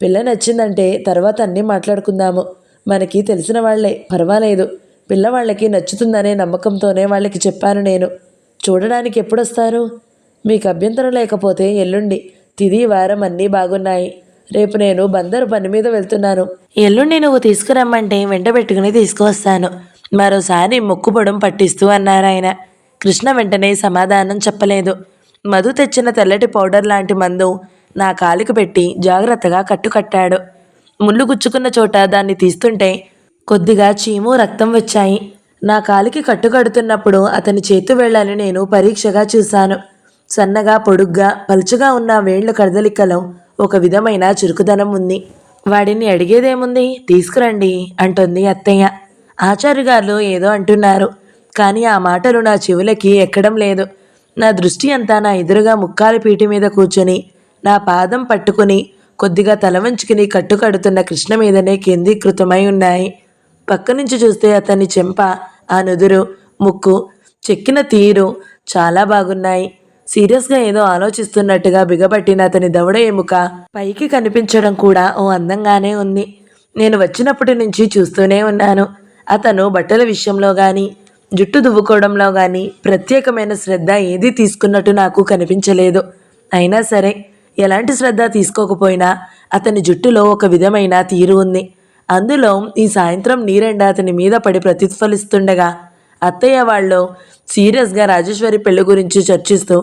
పిల్ల నచ్చిందంటే తర్వాత అన్నీ మాట్లాడుకుందాము. మనకి తెలిసిన వాళ్లే, పర్వాలేదు. పిల్లవాళ్ళకి నచ్చుతుందనే నమ్మకంతోనే వాళ్ళకి చెప్పాను నేను. చూడడానికి ఎప్పుడొస్తారు? మీకు అభ్యంతరం లేకపోతే ఎల్లుండి. తిది వారం అన్నీ బాగున్నాయి. రేపు నేను బందరు పని మీద వెళ్తున్నాను. ఎల్లుండి నువ్వు తీసుకురమ్మంటే వెంట పెట్టుకుని తీసుకువస్తాను. మరోసారి మొక్కుపొడం పట్టిస్తూ అన్నారాయన. కృష్ణ వెంటనే సమాధానం చెప్పలేదు. మధు తెచ్చిన తెల్లటి పౌడర్ లాంటి మందు నా కాలికి పెట్టి జాగ్రత్తగా కట్టుకట్టాడు. ముళ్ళు గుచ్చుకున్న చోట దాన్ని తీస్తుంటే కొద్దిగా చీము రక్తం వచ్చాయి. నా కాలికి కట్టుకడుతున్నప్పుడు అతని చేతు వేళ్లని నేను పరీక్షగా చూశాను. సన్నగా పొడుగ్గా పలుచగా ఉన్న వేళ్ల కదలికలో ఒక విధమైన చురుకుదనం ఉంది. వాడిని అడిగేదేముంది, తీసుకురండి అంటుంది అత్తయ్య. ఆచార్య గారు ఏదో అంటున్నారు, కానీ ఆ మాటలు నా చెవులకి ఎక్కడం లేదు. నా దృష్టి అంతా నా ఎదురుగా ముక్కాలి పీటి మీద కూర్చొని నా పాదం పట్టుకుని కొద్దిగా తల వంచుకుని కట్టుకడుతున్న కృష్ణ మీదనే కేంద్రీకృతమై ఉన్నాయి. పక్క నుంచి చూస్తే అతని చెంప, ఆ నుదురు, ముక్కు, చెక్కిన తీరు చాలా బాగున్నాయి. సీరియస్గా ఏదో ఆలోచిస్తున్నట్టుగా బిగబట్టిన అతని దవడ ఎముక పైకి కనిపించడం కూడా ఓ అందంగానే ఉంది. నేను వచ్చినప్పటి నుంచి చూస్తూనే ఉన్నాను. అతను బట్టల విషయంలో కానీ జుట్టు దువ్వుకోవడంలో కానీ ప్రత్యేకమైన శ్రద్ధ ఏదీ తీసుకున్నట్టు నాకు కనిపించలేదు. అయినా సరే, ఎలాంటి శ్రద్ధ తీసుకోకపోయినా అతని జుట్టులో ఒక విధమైన తీరు ఉంది. అందులో ఈ సాయంత్రం నీరెండ అతని మీద పడి ప్రతిఫలిస్తుండగా అత్తయ్య వాళ్ళు సీరియస్గా రాజేశ్వరి పెళ్లి గురించి చర్చిస్తూ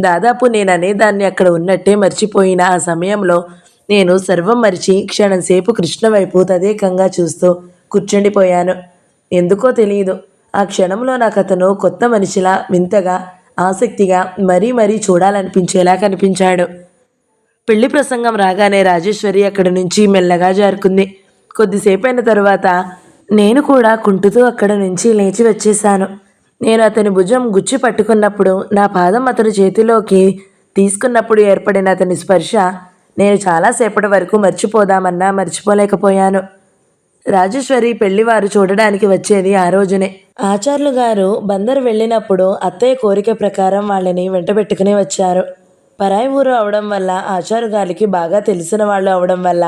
దాదాపు నేననేదాన్ని అక్కడ ఉన్నట్టే మర్చిపోయిన ఆ సమయంలో నేను సర్వం మరిచి క్షణంసేపు కృష్ణ వైపు తదేకంగా చూస్తూ కూర్చుండిపోయాను. ఎందుకో తెలియదు, ఆ క్షణంలో నాకు అతను కొత్త మనిషిలా, వింతగా, ఆసక్తిగా, మరీ మరీ చూడాలనిపించేలా కనిపించాడు. పెళ్లి ప్రసంగం రాగానే రాజేశ్వరి అక్కడి నుంచి మెల్లగా జారుకుంది. కొద్దిసేపైన తరువాత నేను కూడా కుంటుతూ అక్కడ నుంచి లేచి వచ్చేశాను. నేను అతని భుజం గుచ్చి పట్టుకున్నప్పుడు, నా పాదం అతని చేతిలోకి తీసుకున్నప్పుడు ఏర్పడిన అతని స్పర్శ నేను చాలాసేపటి వరకు మర్చిపోదామన్నా మర్చిపోలేకపోయాను. రాజేశ్వరి పెళ్లివారు చూడడానికి వచ్చేది ఆ రోజునే. ఆచార్యులు గారు బందరు వెళ్ళినప్పుడు అత్తయ్య కోరిక ప్రకారం వాళ్ళని వెంటబెట్టుకుని వచ్చారు. పరాయి ఊరు అవడం వల్ల, ఆచార్య గారికి బాగా తెలిసిన వాళ్ళు అవడం వల్ల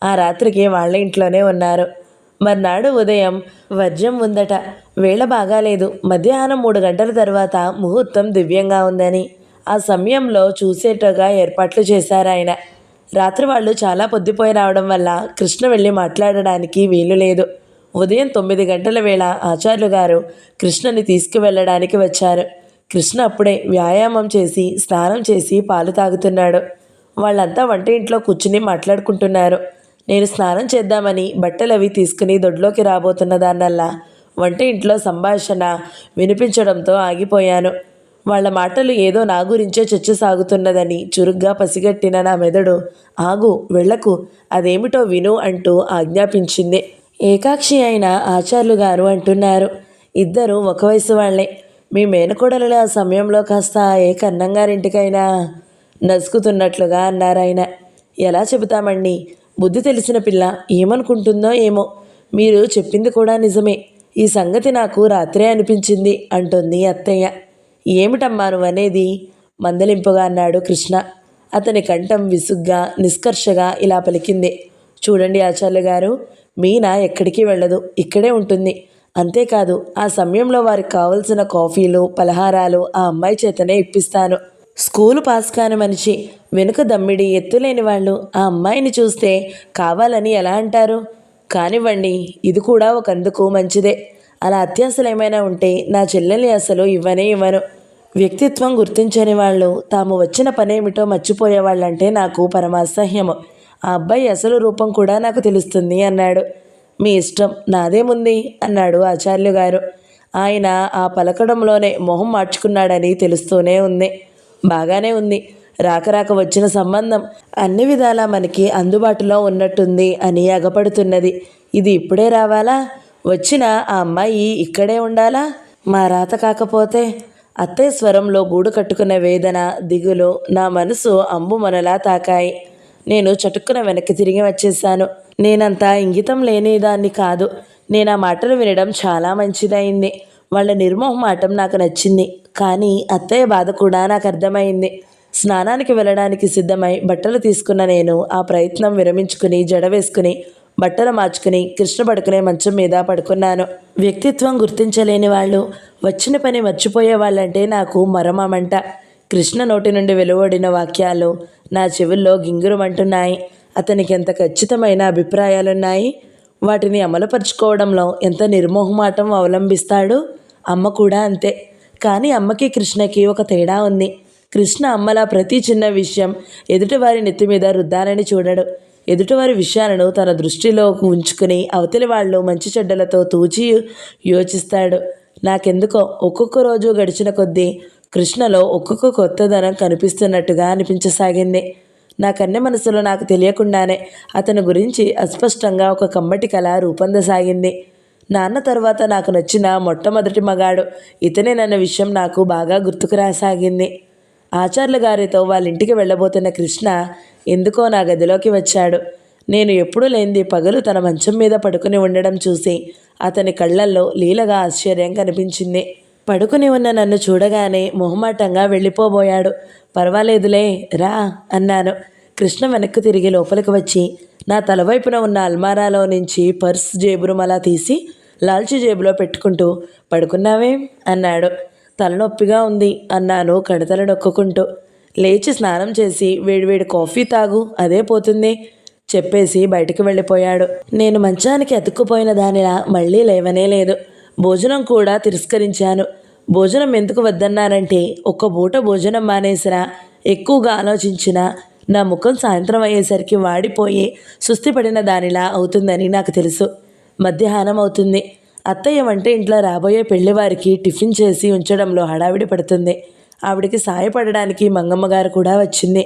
ఆ రాత్రికి వాళ్ళ ఇంట్లోనే ఉన్నారు. మర్నాడు ఉదయం వర్జ్యం ఉందట. వేళ బాగాలేదు. మధ్యాహ్నం 3 గంటల తర్వాత ముహూర్తం దివ్యంగా ఉందని ఆ సమయంలో చూసేటగా ఏర్పాట్లు చేశారాయన. రాత్రి వాళ్ళు చాలా పొద్దుపోయి రావడం వల్ల కృష్ణ వెళ్ళి మాట్లాడడానికి వీలు లేదు. ఉదయం 9 గంటల వేళ ఆచార్యులు గారు కృష్ణని తీసుకువెళ్ళడానికి వచ్చారు. కృష్ణ అప్పుడే వ్యాయామం చేసి స్నానం చేసి పాలు తాగుతున్నాడు. వాళ్ళంతా వంట ఇంట్లో కూర్చుని మాట్లాడుకుంటున్నారు. నేను స్నానం చేద్దామని బట్టలవి తీసుకుని దొడ్లోకి రాబోతున్న దాన్నల్లా వంట ఇంట్లో సంభాషణ వినిపించడంతో ఆగిపోయాను. వాళ్ళ మాటలు ఏదో నా గురించే చర్చ సాగుతున్నదని చురుగ్గా పసిగట్టిన నా మెదడు ఆగు, వెళ్ళకు, అదేమిటో విను అంటూ ఆజ్ఞాపించింది. ఏకాక్షి అయిన ఆచార్యులు గారు అంటున్నారు, ఇద్దరు ఒక వయసు వాళ్లే. మీ మేనకోడలు ఆ సమయంలో కాస్త ఏ కన్నంగారింటికైనా నసుకుతున్నట్లుగా అన్నారాయన. ఎలా చెబుతామండి, బుద్ధి తెలిసిన పిల్ల ఏమనుకుంటుందో ఏమో. మీరు చెప్పింది కూడా నిజమే. ఈ సంగతి నాకు రాత్రే అనిపించింది అంటుంది అత్తయ్య. ఏమిటమ్మా నువ్వనేది మందలింపుగా అన్నాడు కృష్ణ. అతని కంఠం విసుగ్గా నిష్కర్షగా ఇలా పలికింది. చూడండి ఆచార్య గారు, మీనా ఎక్కడికి వెళ్ళదు, ఇక్కడే ఉంటుంది. అంతేకాదు, ఆ సమయంలో వారికి కావలసిన కాఫీలు పలహారాలు ఆ అమ్మాయి చేతనే ఇప్పిస్తాను. స్కూలు పాస్ కాని మనిషి, వెనుక దమ్మిడి ఎత్తులేని వాళ్ళు ఆ అమ్మాయిని చూస్తే కావాలని ఎలా అంటారు? కానివ్వండి, ఇది కూడా ఒకందుకు మంచిదే. అలా అత్యాశలు ఏమైనా ఉంటే నా చెల్లెల్ని అసలు ఇవ్వనే ఇవ్వను. వ్యక్తిత్వం గుర్తించని వాళ్ళు తాము వచ్చిన పనేమిటో మర్చిపోయేవాళ్ళంటే నాకు పరమాసహ్యము. ఆ అబ్బాయి అసలు రూపం కూడా నాకు తెలుస్తుంది అన్నాడు. మీ ఇష్టం, నాదేముంది అన్నాడు ఆచార్యులు గారు. ఆయన ఆ పలకడంలోనే మొహం మార్చుకున్నాడని తెలుస్తూనే ఉంది. బాగానే ఉంది, రాక రాక వచ్చిన సంబంధం అన్ని విధాలా మనకి అందుబాటులో ఉన్నట్టుంది అని అగపడుతున్నది. ఇది ఇప్పుడే రావాలా? వచ్చిన ఆ అమ్మాయి ఇక్కడే ఉండాలా? మా రాత కాకపోతే? అత్తయ్య స్వరంలో గూడు కట్టుకున్న వేదన, దిగులు నా మనసు అంబుమనలా తాకాయి. నేను చటుక్కున వెనక్కి తిరిగి వచ్చేశాను. నేనంతా ఇంగితం లేనిదాన్ని కాదు. నేను ఆ మాటలు వినడం చాలా మంచిదైంది. వాళ్ళ నిర్మోహమాటం నాకు నచ్చింది. కానీ అత్తయ్య బాధ కూడా నాకు అర్థమైంది. స్నానానికి వెళ్ళడానికి సిద్ధమై బట్టలు తీసుకున్న నేను ఆ ప్రయత్నం విరమించుకుని జడ వేసుకుని బట్టలు మార్చుకుని కృష్ణ పడుకునే మంచం మీద పడుకున్నాను. వ్యక్తిత్వం గుర్తించలేని వాళ్ళు, వచ్చిన పని మర్చిపోయే వాళ్ళంటే నాకు మరమమంట. కృష్ణ నోటి నుండి వెలువడిన వాక్యాలు నా చెవుల్లో గింగురుమంటున్నాయి. అతనికి ఎంత ఖచ్చితమైన అభిప్రాయాలున్నాయి. వాటిని అమలుపరుచుకోవడంలో ఎంత నిర్మోహమాటం అవలంబిస్తాడు. అమ్మ కూడా అంతే. కానీ అమ్మకి కృష్ణకి ఒక తేడా ఉంది. కృష్ణ అమ్మలా ప్రతి చిన్న విషయం ఎదుటివారి నెత్తి మీద రుద్దాలని చూడడు. ఎదుటివారి విషయాలను తన దృష్టిలో ఉంచుకుని అవతలి వాళ్ళు మంచి చెడ్డలతో తూచి యోచిస్తాడు. నాకెందుకో ఒక్కొక్క రోజు గడిచిన కొద్దీ కృష్ణలో ఒక్కొక్క కొత్తదనం కనిపిస్తున్నట్టుగా అనిపించసాగింది. నా కన్నె మనసులో నాకు తెలియకుండానే అతని గురించి అస్పష్టంగా ఒక కమ్మటి కళ రూపొందసాగింది. నాన్న తర్వాత నాకు నచ్చిన మొట్టమొదటి మగాడు ఇతనేనన్న విషయం నాకు బాగా గుర్తుకు రాసాగింది. ఆచార్యుల గారితో వాళ్ళ ఇంటికి వెళ్ళబోతున్న కృష్ణ ఎందుకో నా గదిలోకి వచ్చాడు. నేను ఎప్పుడూ లేనిది పగలు తన మంచం మీద పడుకుని ఉండడం చూసి అతని కళ్ళల్లో లీలగా ఆశ్చర్యం కనిపించింది. పడుకుని ఉన్న నన్ను చూడగానే మొహమాటంగా వెళ్ళిపోబోయాడు. పర్వాలేదులే రా అన్నాను. కృష్ణ వెనక్కి తిరిగి లోపలికి వచ్చి నా తలవైపున ఉన్న అల్మారాలో నుంచి పర్స్ జేబురుమలా తీసి లాల్చీ జేబులో పెట్టుకుంటూ పడుకున్నావేం అన్నాడు. తలనొప్పిగా ఉంది అన్నాను కడతలు నొక్కుంటూ. లేచి స్నానం చేసి వేడివేడి కాఫీ తాగు, అదే పోతుంది చెప్పేసి బయటికి వెళ్ళిపోయాడు. నేను మంచానికి అతుక్కుపోయిన దానిలా మళ్ళీ లేవనే లేదు. భోజనం కూడా తిరస్కరించాను. భోజనం ఎందుకు వద్దన్నానంటే ఒక్క పూట భోజనం మానేసినా ఎక్కువగా ఆలోచించినా నా ముఖం సాయంత్రం అయ్యేసరికి వాడిపోయి సుస్థిపడిన దానిలా అవుతుందని నాకు తెలుసు. మధ్యాహ్నం అవుతుంది. అత్తయ్య వంట ఇంట్లో రాబోయే పెళ్లివారికి టిఫిన్ చేసి ఉంచడంలో హడావిడి పడుతుంది. ఆవిడికి సాయపడడానికి మంగమ్మగారు కూడా వచ్చింది.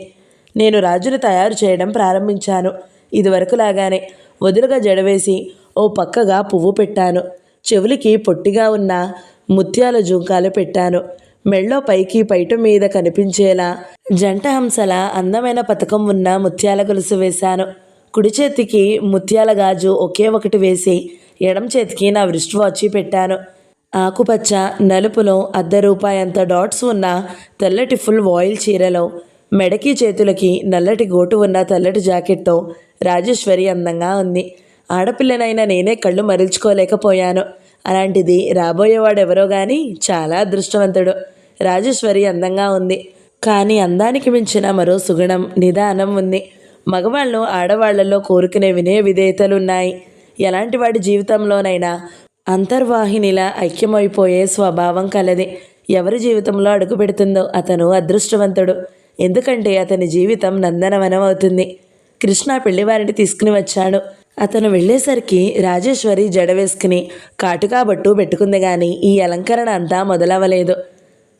నేను రాజుని తయారు చేయడం ప్రారంభించాను. ఇదివరకులాగానే వదులుగా జడవేసి ఓ పక్కగా పువ్వు పెట్టాను. చెవులకి పొట్టిగా ఉన్న ముత్యాల జుంకాలు పెట్టాను. మెళ్ళో పైకి పైట మీద కనిపించేలా జంట హంసల అందమైన పథకం ఉన్న ముత్యాల గొలుసు వేశాను. కుడి చేతికి ముత్యాల గాజు ఒకే ఒకటి వేసి ఎడం చేతికి నా రిస్ట్ వాచ్ పెట్టాను. ఆకుపచ్చ నలుపులో ₹1 అంత డాట్స్ ఉన్న తెల్లటి ఫుల్ వాయిల్ చీరలో మెడకి చేతులకి నల్లటి గోటు ఉన్న తెల్లటి జాకెట్తో రాజేశ్వరి అందంగా ఉంది. ఆడపిల్లనైనా నేనే కళ్ళు మరల్చుకోలేకపోయాను. అలాంటిది రాబోయేవాడెవరో గాని చాలా అదృష్టవంతుడు. రాజేశ్వరి అందంగా ఉంది. కానీ అందానికి మించిన మరో సుగుణం, నిదానం ఉంది. మగవాళ్ళు ఆడవాళ్లలో కోరుకునే వినయ విధేయతలున్నాయి. ఎలాంటి వాడి జీవితంలోనైనా అంతర్వాహినిలా ఐక్యమైపోయే స్వభావం కలది. ఎవరి జీవితంలో అడుగు పెడుతుందో అతను అదృష్టవంతుడు. ఎందుకంటే అతని జీవితం నందనవనం అవుతుంది. కృష్ణ పెళ్లివారిని తీసుకుని వచ్చాడు. అతను వెళ్ళేసరికి రాజేశ్వరి జడ వేసుకుని కాటుకా బట్టు పెట్టుకుంది కానీ ఈ అలంకరణ అంతా మొదలవ్వలేదు.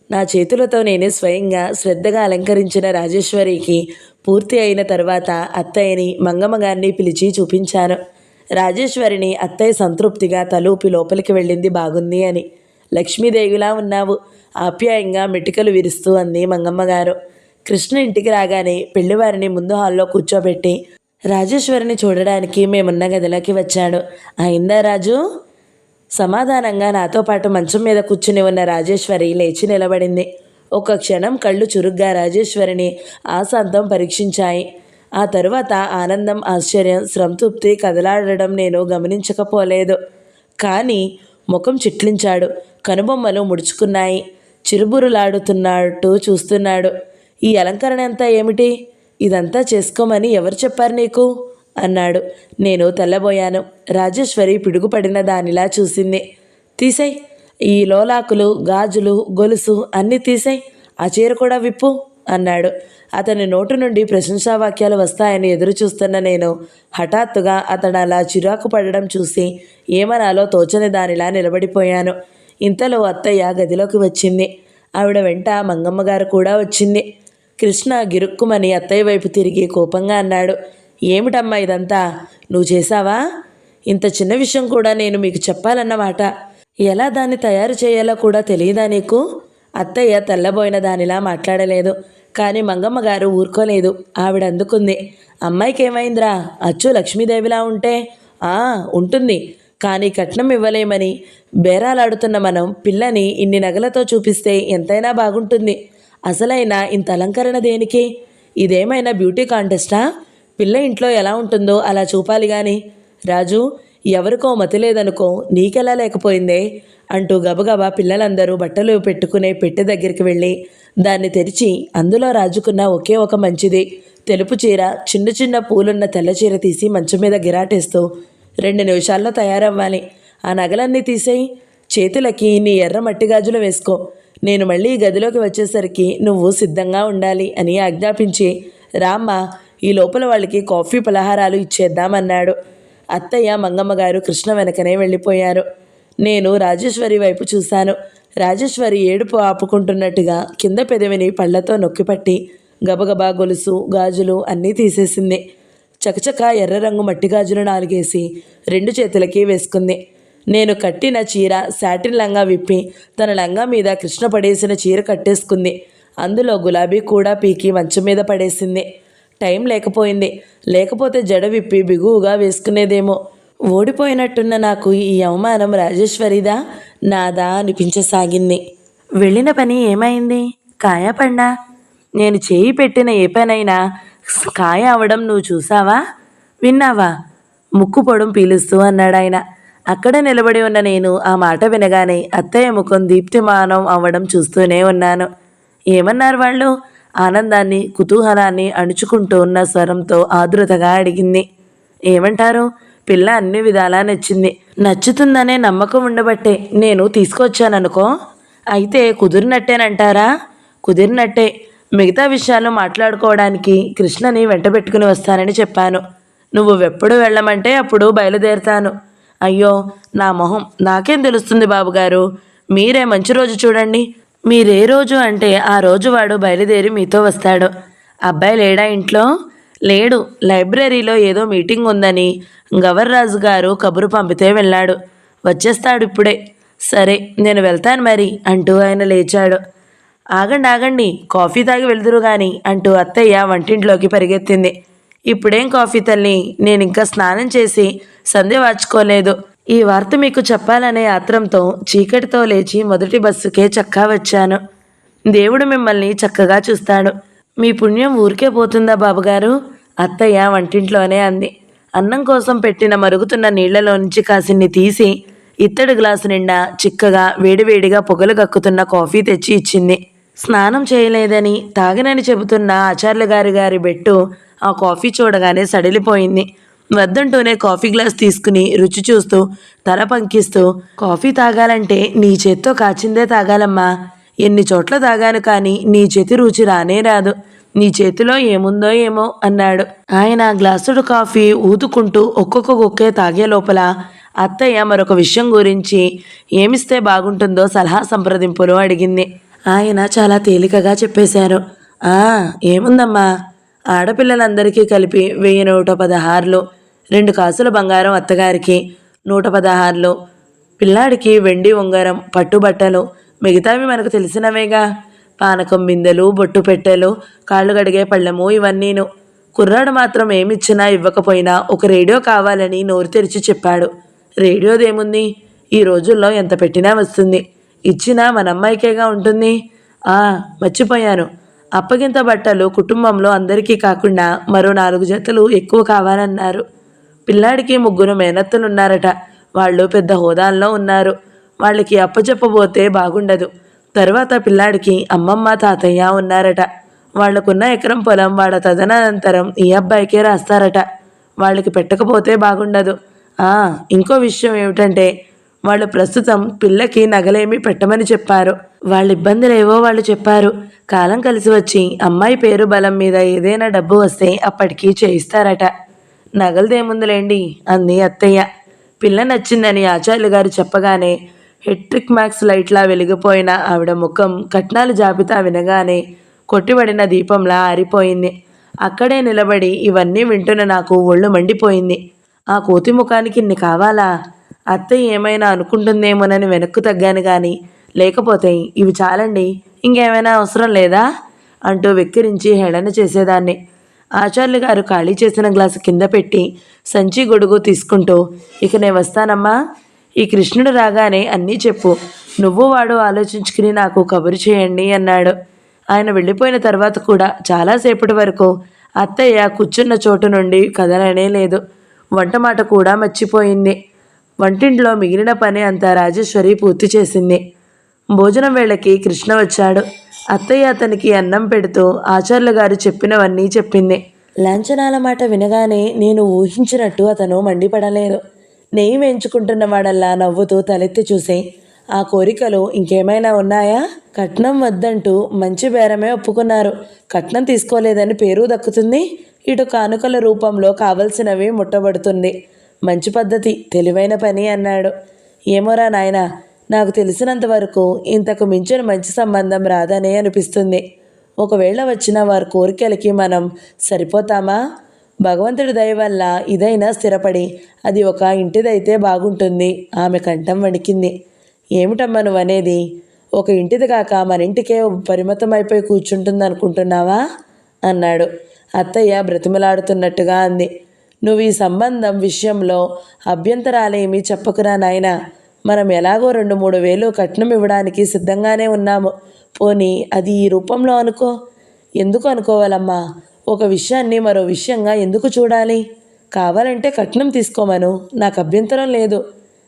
నా చేతులతో నేనే స్వయంగా శ్రద్ధగా అలంకరించిన రాజేశ్వరికి పూర్తి అయిన తర్వాత అత్తయ్యని మంగమ్మగారిని పిలిచి చూపించాను. రాజేశ్వరిని అత్తయ్య సంతృప్తిగా తలూపి లోపలికి వెళ్ళింది. బాగుంది అని. లక్ష్మీదేవిలా ఉన్నావు ఆప్యాయంగా మెటికలు విరుస్తూ అంది మంగమ్మగారు. కృష్ణ ఇంటికి రాగానే పెళ్లివారిని ముందు హాల్లో కూర్చోబెట్టి రాజేశ్వరిని చూడడానికి మేమున్న గదిలోకి వచ్చాడు. అయిందా రాజు? సమాధానంగా నాతో పాటు మంచం మీద కూర్చుని ఉన్న రాజేశ్వరి లేచి నిలబడింది. ఒక క్షణం కళ్ళు చురుగ్గా రాజేశ్వరిని ఆశాంతం పరీక్షించాయి. ఆ తరువాత ఆనందం, ఆశ్చర్యం, సంతృప్తి కదలాడడం నేను గమనించకపోలేదు. కానీ ముఖం చిట్లించాడు. కనుబొమ్మలు ముడుచుకున్నాయి. చిరుబురులాడుతున్నట్టు చూస్తున్నాడు. ఈ అలంకరణ అంతా ఏమిటి? ఇదంతా చేసుకోమని ఎవరు చెప్పారు నీకు అన్నాడు. నేను తెల్లబోయాను. రాజేశ్వరి పిడుగుపడిన దానిలా చూసింది. తీసేయ్, ఈ లోలాకులు, గాజులు, గొలుసు అన్నీ తీసేయ్, ఆ చీర కూడా విప్పు అన్నాడు. అతని నోటు నుండి ప్రశంసావాక్యాలు వస్తాయని ఎదురు చూస్తున్న నేను హఠాత్తుగా అతడు అలా చిరాకు పడడం చూసి ఏమనాలో తోచని దానిలా నిలబడిపోయాను. ఇంతలో అత్తయ్య గదిలోకి వచ్చింది. ఆవిడ వెంట మంగమ్మగారు కూడా వచ్చింది. కృష్ణ గిరుక్కుమని అత్తయ్య వైపు తిరిగి కోపంగా అన్నాడు. ఏమిటమ్మా ఇదంతా? నువ్వు చేశావా? ఇంత చిన్న విషయం కూడా నేను మీకు చెప్పాలన్నమాట. ఎలా దాన్ని తయారు చేయాలో కూడా తెలియదా నీకు? అత్తయ్య తెల్లబోయిన దానిలా మాట్లాడలేదు. కానీ మంగమ్మగారు ఊరుకోలేదు. ఆవిడ అందుకుంది. అమ్మాయికి ఏమైందిరా? అచ్చు లక్ష్మీదేవిలా ఉంటే ఉంటుంది. కానీ కట్నం ఇవ్వలేమని బేరాలాడుతున్న మనం పిల్లని ఇన్ని నగలతో చూపిస్తే ఎంతైనా బాగుంటుంది. అసలైన ఇంత అలంకరణ దేనికి? ఇదేమైనా బ్యూటీ కాంటెస్టా? పిల్ల ఇంట్లో ఎలా ఉంటుందో అలా చూపాలి గాని. రాజు, ఎవరికో మతి లేదనుకో, నీకెలా లేకపోయిందే అంటూ గబగబా పిల్లలందరూ బట్టలు పెట్టుకునే పెట్టె దగ్గరికి వెళ్ళి దాన్ని తెరిచి అందులో రాజుకున్న ఒకే ఒక మంచిది తెలుపు చీర, చిన్న చిన్న పూలున్న తెల్ల చీర తీసి మంచం మీద గిరాటేస్తూ 2 నిమిషాల్లో తయారవ్వాలి. ఆ నగలన్నీ తీసేయి. చేతులకి నీ ఎర్ర మట్టి గాజులు వేసుకో. నేను మళ్ళీ ఈ గదిలోకి వచ్చేసరికి నువ్వు సిద్ధంగా ఉండాలి అని ఆజ్ఞాపించి రామ్మ ఈ లోపల వాళ్ళకి కాఫీ పలహారాలు ఇచ్చేద్దామన్నాడు. అత్తయ్య మంగమ్మ గారు కృష్ణ వెనకనే వెళ్ళిపోయారు. నేను రాజేశ్వరి వైపు చూశాను. రాజేశ్వరి ఏడుపు ఆపుకుంటున్నట్టుగా కింద పెదవిని పళ్లతో నొక్కిపట్టి గబగబా గొలుసు గాజులు అన్నీ తీసేసింది. చకచక ఎర్ర రంగు మట్టి గాజులు 4 2 చేతులకి వేసుకుంది. నేను కట్టిన చీర సాటిన్ లంగా విప్పి తన లంగా మీద కృష్ణ పడేసిన చీర కట్టేసుకుంది. అందులో గులాబీ కూడా పీకి మంచం మీద పడేసింది. టైం లేకపోయింది. లేకపోతే జడ విప్పి బిగువుగా వేసుకునేదేమో. ఓడిపోయినట్టున్న నాకు ఈ అవమానం రాజేశ్వరిదా నాదా అనిపించసాగింది. వెళ్ళిన పని ఏమైంది? కాయ పండా? నేను చేయి పెట్టిన ఏ పనైనా కాయ అవడం నువ్వు చూసావా, విన్నావా? ముక్కు పొడుం పీలుస్తూ అన్నాడాయన. అక్కడ నిలబడి ఉన్న నేను ఆ మాట వినగానే అత్తయ్య ముఖం దీప్తిమానం అవ్వడం చూస్తూనే ఉన్నాను. ఏమన్నారు వాళ్ళు? ఆనందాన్ని కుతూహలాన్ని అణుచుకుంటూ ఉన్న స్వరంతో ఆదురతగా అడిగింది. ఏమంటారు? పిల్ల అన్ని విధాలా నచ్చింది. నచ్చుతుందనే నమ్మకం ఉండబట్టే నేను తీసుకొచ్చాననుకో. అయితే కుదిరినట్టేనంటారా? కుదిరినట్టే. మిగతా విషయాలు మాట్లాడుకోవడానికి కృష్ణని వెంటబెట్టుకుని వస్తానని చెప్పాను. నువ్వు ఎప్పుడు వెళ్ళమంటే అప్పుడు బయలుదేరుతాను. అయ్యో నా మొహం నాకేం తెలుస్తుంది బాబుగారు. మీరే మంచి రోజు చూడండి. మీరే రోజు అంటే ఆ రోజు వాడు బయలుదేరి మీతో వస్తాడు. అబ్బాయి లేడా ఇంట్లో? లేడు. లైబ్రరీలో ఏదో మీటింగ్ ఉందని గవర్రాజు గారు కబురు పంపితే వెళ్ళాడు. వచ్చేస్తాడు ఇప్పుడే. సరే నేను వెళ్తాను మరి అంటూ ఆయన లేచాడు. ఆగండి ఆగండి, కాఫీ తాగి వెళ్దురు గాని అంటూ అత్తయ్య వంటింట్లోకి పరిగెత్తింది. ఇప్పుడేం కాఫీ తల్లి, నేను ఇంకా స్నానం చేసి సంధ్య వాచుకోలేదు. ఈ వార్త మీకు చెప్పాలనే ఆత్రంతో చీకటితో లేచి మొదటి బస్సుకే చక్కా వచ్చాను. దేవుడు మిమ్మల్ని చక్కగా చూస్తాడు. మీ పుణ్యం ఊరికే పోతుందా బాబుగారు? అత్తయ్య వంటింట్లోనే అంది. అన్నం కోసం పెట్టిన మరుగుతున్న నీళ్లలో నుంచి కాసిన్ని తీసి ఇత్తడి గ్లాసు నిండా చిక్కగా వేడివేడిగా పొగలు కక్కుతున్న కాఫీ తెచ్చి ఇచ్చింది. స్నానం చేయలేదని తాగనని చెబుతున్న ఆచార్య గారి బెట్టు ఆ కాఫీ చూడగానే సడిలిపోయింది. వద్దంటూనే కాఫీ గ్లాస్ తీసుకుని రుచి చూస్తూ తల పంకిస్తూ, కాఫీ తాగాలంటే నీ చేత్తో కాచిందే తాగాలమ్మా. ఎన్ని చోట్ల తాగాను కానీ నీ చేతి రుచి రానే రాదు. నీ చేతిలో ఏముందో ఏమో అన్నాడు. ఆయన గ్లాసుడు కాఫీ ఊదుకుంటూ ఒక్కొక్క గుక్కే తాగే లోపల అత్తయ్య మరొక విషయం గురించి ఏమిస్తే బాగుంటుందో సలహా సంప్రదింపులు అడిగింది. ఆయన చాలా తేలికగా చెప్పేశారు. ఏముందమ్మా, ఆడపిల్లలందరికీ కలిపి 1116, 2 కాసుల బంగారం అత్తగారికి, 116, పిల్లాడికి వెండి ఉంగరం, పట్టుబట్టలు, మిగతావి మనకు తెలిసినవేగా. పానకం బిందెలు, బొట్టు పెట్టెలు, కాళ్ళు గడిగే పళ్ళెము, ఇవన్నీను. కుర్రాడు మాత్రం ఏమిచ్చినా ఇవ్వకపోయినా ఒక రేడియో కావాలని నోరు తెరిచి చెప్పాడు. రేడియోదేముంది, ఈ రోజుల్లో ఎంత పెట్టినా వస్తుంది. ఇచ్చినా మన అమ్మాయికేగా ఉంటుంది. మర్చిపోయాను, అప్పగింత బట్టలు కుటుంబంలో అందరికీ కాకుండా మరో 4 జతలు ఎక్కువ కావాలన్నారు. పిల్లాడికి 3 మేనత్తలున్నారట. వాళ్ళు పెద్ద హోదాల్లో ఉన్నారు. వాళ్ళకి అప్పచెప్పబోతే బాగుండదు. తర్వాత పిల్లాడికి అమ్మమ్మ తాతయ్య ఉన్నారట. వాళ్లకున్న ఎకరం పొలం వాళ్ళ తదనంతరం ఈ అబ్బాయికే రాస్తారట. వాళ్ళకి పెట్టకపోతే బాగుండదు. ఇంకో విషయం ఏమిటంటే వాళ్ళు ప్రస్తుతం పిల్లకి నగలేమీ పెట్టమని చెప్పారు. వాళ్ళ ఇబ్బందులేవో వాళ్ళు చెప్పారు. కాలం కలిసి వచ్చి అమ్మాయి పేరు బలం మీద ఏదైనా డబ్బు వస్తే అప్పటికి చేయిస్తారట. నగలదేముందులేండి అంది అత్తయ్య. పిల్ల నచ్చిందని ఆచార్యులు గారు చెప్పగానే హెట్రిక్ మ్యాక్స్ లైట్లా వెలిగిపోయిన ఆవిడ ముఖం కట్నాల జాబితా వినగానే కొట్టిబడిన దీపంలా ఆరిపోయింది. అక్కడే నిలబడి ఇవన్నీ వింటున్న నాకు ఒళ్ళు మండిపోయింది. ఆ కోతి ముఖానికి ఇన్ని కావాలా? అత్తయ్య ఏమైనా అనుకుంటుందేమోనని వెనక్కు తగ్గాను కానీ లేకపోతే ఇవి చాలండి, ఇంకేమైనా అవసరం లేదా అంటూ వెక్కిరించి హేళన చేసేదాన్ని. ఆచార్యులు గారు ఖాళీ చేసిన గ్లాసు కింద పెట్టి సంచి గొడుగు తీసుకుంటూ, ఇక నేను వస్తానమ్మా. ఈ కృష్ణుడు రాగానే అన్నీ చెప్పు. నువ్వు వాడు ఆలోచించుకుని నాకు కబురు చేయండి అన్నాడు. ఆయన వెళ్ళిపోయిన తర్వాత కూడా చాలాసేపటి వరకు అత్తయ్య కూర్చున్న చోటు నుండి కదలనే లేదు. వంట మాట కూడా మర్చిపోయింది. వంటింట్లో మిగిలిన పని అంతా రాజేశ్వరి పూర్తి చేసింది. భోజనం వేళకి కృష్ణ వచ్చాడు. అత్తయ్య అతనికి అన్నం పెడుతూ ఆచార్యులు గారు చెప్పినవన్నీ చెప్పింది. లాంఛనాల మాట వినగానే నేను ఊహించినట్టు అతను మండిపడలేదు. నెయ్యి వేయించుకుంటున్న వాడల్లా నవ్వుతూ తలెత్తి చూసి, ఆ కోరికలు ఇంకేమైనా ఉన్నాయా? కట్నం వద్దంటూ మంచి బేరమే ఒప్పుకున్నారు. కట్నం తీసుకోలేదని పేరు దక్కుతుంది, ఇటు కానుకల రూపంలో కావలసినవి ముట్టబడుతుంది. మంచి పద్ధతి, తెలివైన పని అన్నాడు. ఏమోరా నాయనా, నాకు తెలిసినంత వరకు ఇంతకు మించిన మంచి సంబంధం రాదనే అనిపిస్తుంది. ఒకవేళ వచ్చిన వారి కోరికలకి మనం సరిపోతామా? భగవంతుడి దయ వల్ల ఇదైనా స్థిరపడి అది ఒక ఇంటిదైతే బాగుంటుంది. ఆమె కంఠం వణికింది. ఏమిటమ్మా నువ్వనేది? ఒక ఇంటిది కాక మన ఇంటికే పరిమితం అయిపోయి కూర్చుంటుంది అనుకుంటున్నావా అన్నాడు. అత్తయ్య బ్రతిమలాడుతున్నట్టుగా అంది. నువ్వు ఈ సంబంధం విషయంలో అభ్యంతరాలేమీ చెప్పకురా నాయనా. మనం ఎలాగో 2-3 వేలు కట్నం ఇవ్వడానికి సిద్ధంగానే ఉన్నాము. పోనీ అది ఈ రూపంలో అనుకో. ఎందుకు అనుకోవాలమ్మా? ఒక విషయాన్ని మరో విషయంగా ఎందుకు చూడాలి? కావాలంటే కట్నం తీసుకోమను, నాకు అభ్యంతరం లేదు.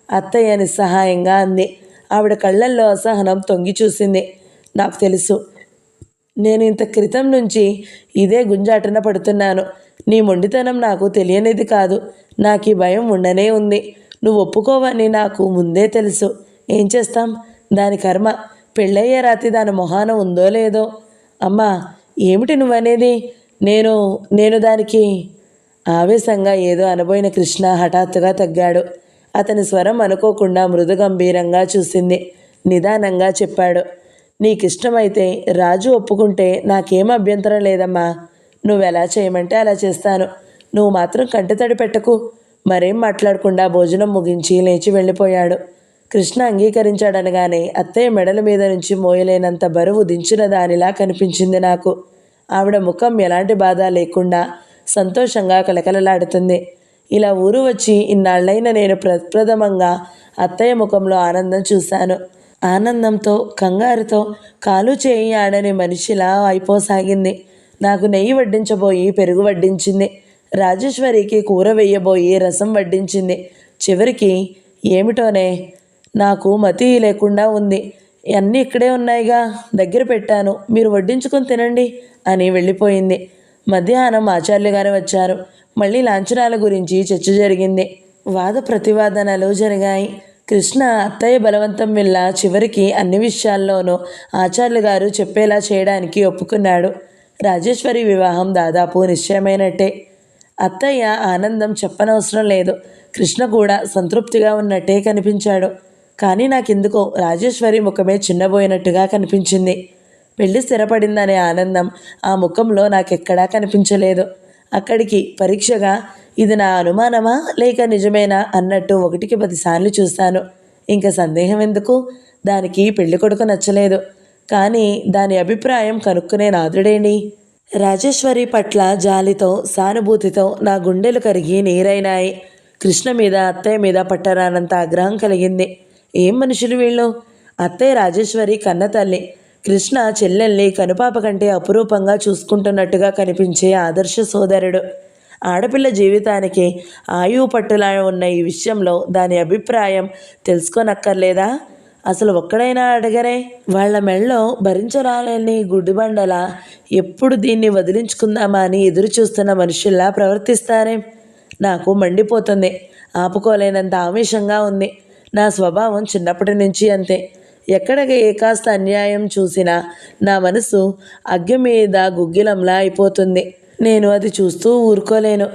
అత్తయ్య నిస్సహాయంగా అంది. ఆవిడ కళ్ళల్లో అసహనం తొంగి చూసింది. నాకు తెలుసు, నేను ఇంత క్రితం నుంచి ఇదే గుంజాటన పడుతున్నాను. నీ మొండితనం నాకు తెలియనిది కాదు. నాకు ఈ భయం ఉండనే ఉంది. నువ్వు ఒప్పుకోవని నాకు ముందే తెలుసు. ఏం చేస్తాం? దాని కర్మ. పెళ్ళయ్యే రాత్రి దాని మొహాన ఉందో లేదో. అమ్మా, ఏమిటి నువ్వనేది? నేను దానికి... ఆవేశంగా ఏదో అనబోయిన కృష్ణ హఠాత్తుగా తగ్గాడు. అతని స్వరం అనుకోకుండా మృదు గంభీరంగా చూసింది. నిదానంగా చెప్పాడు. నీకిష్టమైతే రాజు ఒప్పుకుంటే నాకేం అభ్యంతరం లేదమ్మా. నువ్వెలా చేయమంటే అలా చేస్తాను. నువ్వు మాత్రం కంటితడి పెట్టకు. మరేం మాట్లాడకుండా భోజనం ముగించి లేచి వెళ్ళిపోయాడు. కృష్ణ అంగీకరించాడనగానే అత్తయ్య మెడల మీద నుంచి మోయలేనంత బరువు దించిన దానిలా కనిపించింది నాకు. ఆవిడ ముఖం ఎలాంటి బాధ లేకుండా సంతోషంగా కలకలలాడుతుంది. ఇలా ఊరు వచ్చి ఇన్నాళ్ళైన నేను ప్రప్రథమంగా అత్తయ్య ముఖంలో ఆనందం చూశాను. ఆనందంతో కంగారుతో కాలు చేయి ఆడని మనిషిలా అయిపోసాగింది. నాకు నెయ్యి వడ్డించబోయి పెరుగు వడ్డించింది. రాజేశ్వరికి కూర వేయబోయి రసం వడ్డించింది. చివరికి ఏమిటోనే నాకు మతి లేకుండా ఉంది. అన్నీ ఇక్కడే ఉన్నాయిగా, దగ్గర పెట్టాను, మీరు వడ్డించుకొని తినండి అని వెళ్ళిపోయింది. మధ్యాహ్నం ఆచార్యులు గారు వచ్చారు. మళ్ళీ లాంఛనాల గురించి చర్చ జరిగింది. వాద ప్రతివాదనలు జరిగాయి. కృష్ణ అత్తయ్య బలవంతం వల్ల చివరికి అన్ని విషయాల్లోనూ ఆచార్యులు గారు చెప్పేలా చేయడానికి ఒప్పుకున్నాడు. రాజేశ్వరి వివాహం దాదాపు నిశ్చయమైనట్టే. అత్తయ్య ఆనందం చెప్పనవసరం లేదు. కృష్ణ కూడా సంతృప్తిగా ఉన్నట్టే కనిపించాడు. కానీ నాకెందుకో రాజేశ్వరి ముఖమే చిన్నబోయినట్టుగా కనిపించింది. పెళ్లి స్థిరపడిందనే ఆనందం ఆ ముఖంలో నాకెక్కడా కనిపించలేదు. అక్కడికి పరీక్షగా ఇది నా అనుమానమా లేక నిజమేనా అన్నట్టు 1కి 10 సార్లు చూశాను. ఇంకా సందేహం ఎందుకు? దానికి పెళ్లి కొడుకు నచ్చలేదు. కానీ దాని అభిప్రాయం కనుక్కునే నాదుడేంటి? రాజేశ్వరి పట్ల జాలితో సానుభూతితో నా గుండెలు కరిగి నీరైనాయి. కృష్ణ మీద అత్తయ్య మీద పట్టరానంత ఆగ్రహం కలిగింది. ఏం మనుషులు వీళ్ళు? అత్తయ్య రాజేశ్వరి కన్న తల్లి. కృష్ణ చెల్లెల్ని కనుపాప కంటే అపురూపంగా చూసుకుంటున్నట్టుగా కనిపించే ఆదర్శ సోదరుడు. ఆడపిల్ల జీవితానికి ఆయువు పట్టులా ఉన్న ఈ విషయంలో దాని అభిప్రాయం తెలుసుకోనక్కర్లేదా? అసలు ఒక్కడైనా అడగరే? వాళ్ల మెళ్ళో భరించరాలని గుడ్డిబండలా ఎప్పుడు దీన్ని వదిలించుకుందామా అని ఎదురు చూస్తున్న మనుషుల్లా ప్రవర్తిస్తారే? నాకు మండిపోతుంది. ఆపుకోలేనంత ఆవేశంగా ఉంది. నా స్వభావం చిన్నప్పటి నుంచి అంతే. ఎక్కడ ఏ కాస్త అన్యాయం చూసినా నా మనసు అగ్గి మీద గుగ్గిలంలా అయిపోతుంది. నేను అది చూస్తూ ఊరుకోలేను.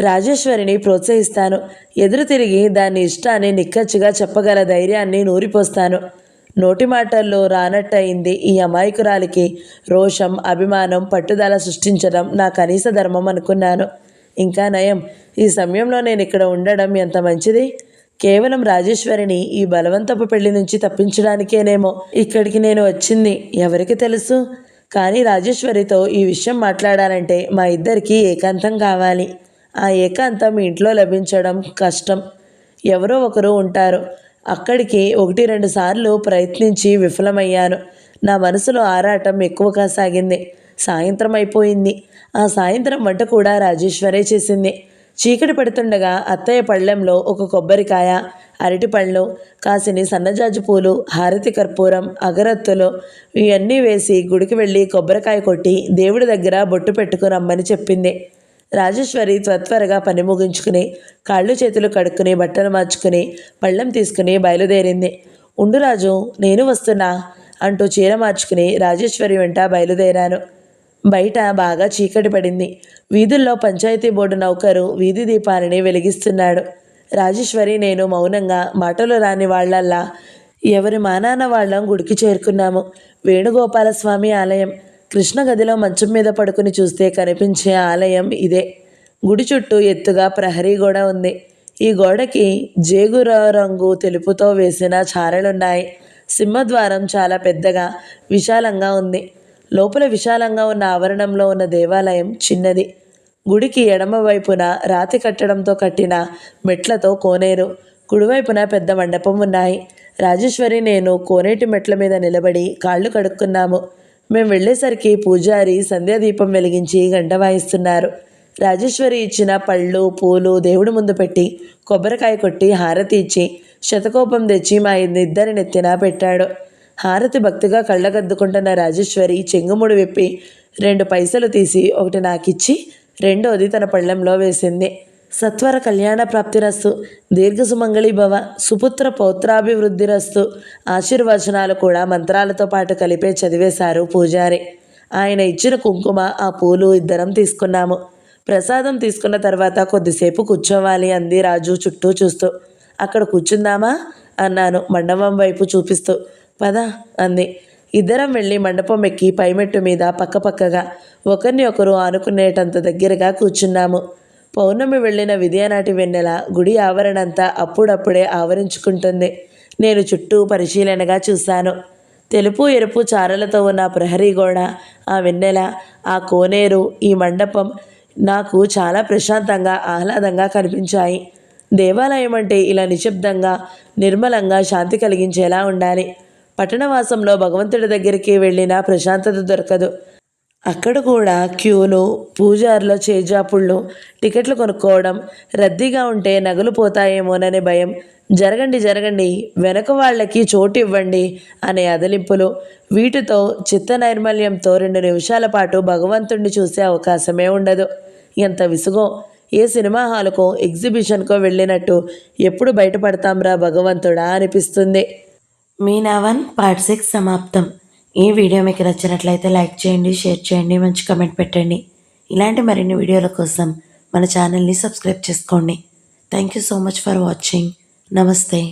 రాజేశ్వరిని ప్రోత్సహిస్తాను. ఎదురు తిరిగి దాని ఇష్టాన్ని నిక్కచ్చిగా చెప్పగల ధైర్యాన్ని నూరిపోస్తాను. నోటి మాటల్లో రానట్టయింది ఈ అమాయకురాలికి రోషం, అభిమానం, పట్టుదల సృష్టించడం నా కనీస ధర్మం అనుకున్నాను. ఇంకా నయం, ఈ సమయంలో నేను ఇక్కడ ఉండడం ఎంత మంచిది. కేవలం రాజేశ్వరిని ఈ బలవంతపు పెళ్లి నుంచి తప్పించడానికేనేమో ఇక్కడికి నేను వచ్చింది, ఎవరికి తెలుసు. కానీ రాజేశ్వరితో ఈ విషయం మాట్లాడాలంటే మా ఇద్దరికీ ఏకాంతం కావాలి. ఆ ఏకాంతం ఇంట్లో లభించడం కష్టం. ఎవరో ఒకరు ఉంటారు. అక్కడికి 1-2 సార్లు ప్రయత్నించి విఫలమయ్యాను. నా మనసులో ఆరాటం ఎక్కువగా సాగింది. సాయంత్రం అయిపోయింది. ఆ సాయంత్రం వంట కూడా రాజేశ్వరే చేసింది. చీకటి పడుతుండగా అత్తయ్య పళ్ళెంలో ఒక కొబ్బరికాయ, అరటిపళ్ళు, కాసిని సన్నజాజి పూలు, హారతి కర్పూరం, అగరత్తులు ఇవన్నీ వేసి గుడికి వెళ్ళి కొబ్బరికాయ కొట్టి దేవుడి దగ్గర బొట్టు పెట్టుకురమ్మని చెప్పింది. రాజేశ్వరి త్వరగా పని ముగించుకుని కాళ్ళు చేతులు కడుక్కుని బట్టలు మార్చుకుని పళ్ళెం తీసుకుని బయలుదేరింది. ఉండు రాజు, నేను వస్తున్నా అంటూ చీర మార్చుకుని రాజేశ్వరి వెంట బయలుదేరాను. బయట బాగా చీకటి పడింది. వీధుల్లో పంచాయతీ బోర్డు నౌకరు వీధి దీపాలని వెలిగిస్తున్నాడు. రాజేశ్వరి నేను మౌనంగా మాటలు రాని వాళ్ళల్లా ఎవరి మానాన వాళ్ళం గుడికి చేరుకున్నాము. వేణుగోపాలస్వామి ఆలయం. కృష్ణ గదిలో మంచం మీద పడుకుని చూస్తే కనిపించే ఆలయం ఇదే. గుడి చుట్టూ ఎత్తుగా ప్రహరీ గోడ ఉంది. ఈ గోడకి జేగుర రంగు తెలుపుతో వేసిన చారలున్నాయి. సింహద్వారం చాలా పెద్దగా విశాలంగా ఉంది. లోపల విశాలంగా ఉన్న ఆవరణంలో ఉన్న దేవాలయం చిన్నది. గుడికి ఎడమ వైపున రాతి కట్టడంతో కట్టిన మెట్లతో కోనేరు, కుడివైపున పెద్ద మండపం ఉన్నాయి. రాజేశ్వరి నేను కోనేటి మెట్ల మీద నిలబడి కాళ్ళు కడుక్కున్నాము. మేము వెళ్ళేసరికి పూజారి సంధ్యాదీపం వెలిగించి గంట వాయిస్తున్నారు. రాజేశ్వరి ఇచ్చిన పళ్ళు పూలు దేవుడి ముందు పెట్టి కొబ్బరికాయ కొట్టి హారతి ఇచ్చి శతకోపం తెచ్చి మా ఇద్దరి నెత్తిన పెట్టాడు. హారతి భక్తిగా కళ్ళగద్దుకుంటున్న రాజేశ్వరి చెంగుముడు విప్పి 2 పైసలు తీసి ఒకటి నాకిచ్చి రెండోది తన పళ్ళెంలో వేసింది. సత్వర కళ్యాణ ప్రాప్తిరస్తు, దీర్ఘసుమంగళి భవ, సుపుత్ర పౌత్రాభివృద్ధిరస్తు ఆశీర్వచనాలు కూడా మంత్రాలతో పాటు కలిపే చదివేశారు పూజారి. ఆయన ఇచ్చిన కుంకుమ ఆ పూలు ఇద్దరం తీసుకున్నాము. ప్రసాదం తీసుకున్న తర్వాత కొద్దిసేపు కూర్చోవాలి అంది రాజు చుట్టూ చూస్తూ. అక్కడ కూర్చుందామా అన్నాను మండపం వైపు చూపిస్తూ. పద అంది. ఇద్దరం వెళ్ళి మండపం ఎక్కి పైమెట్టు మీద పక్కపక్కగా ఒకరిని ఒకరు ఆనుకునేటంత దగ్గరగా కూర్చున్నాము. పౌర్ణమి వెళ్ళిన విద్యానాటి వెన్నెల గుడి ఆవరణంతా అప్పుడప్పుడే ఆవరించుకుంటుంది. నేను చుట్టూ పరిశీలనగా చూశాను. తెలుపు ఎరుపు చారలతో ఉన్న ప్రహరీ గోడ, ఆ వెన్నెల, ఆ కోనేరు, ఈ మండపం నాకు చాలా ప్రశాంతంగా ఆహ్లాదంగా కనిపించాయి. దేవాలయం అంటే ఇలా నిశ్శబ్దంగా నిర్మలంగా శాంతి కలిగించేలా ఉండాలి. పట్టణవాసంలో భగవంతుడి దగ్గరికి వెళ్ళినా ప్రశాంతత దొరకదు. అక్కడ కూడా క్యూలు, పూజారుల చేజాపుళ్ళు, టికెట్లు కొనుక్కోవడం, రద్దీగా ఉంటే నగలు పోతాయేమోననే భయం, జరగండి జరగండి, వెనక వాళ్ళకి చోటు ఇవ్వండి అనే అదలింపులు, వీటితో చిత్త నైర్మల్యంతో 2 నిమిషాల పాటు భగవంతుణ్ణి చూసే అవకాశమే ఉండదు. ఎంత విసుగో! ఏ సినిమా హాలుకో ఎగ్జిబిషన్కో వెళ్ళినట్టు ఎప్పుడు బయటపడతాంరా భగవంతుడా అనిపిస్తుంది. మీనా 1 పార్ట్ 6 సమాప్తం. ఈ వీడియో మీకు నచ్చినట్లయితే లైక్ చేయండి, షేర్ చేయండి, మంచి కమెంట్ పెట్టండి. ఇలాంటి మరిన్ని వీడియోల కోసం మన ఛానల్ని సబ్స్క్రైబ్ చేసుకోండి. Thank you so much for watching. నమస్తే.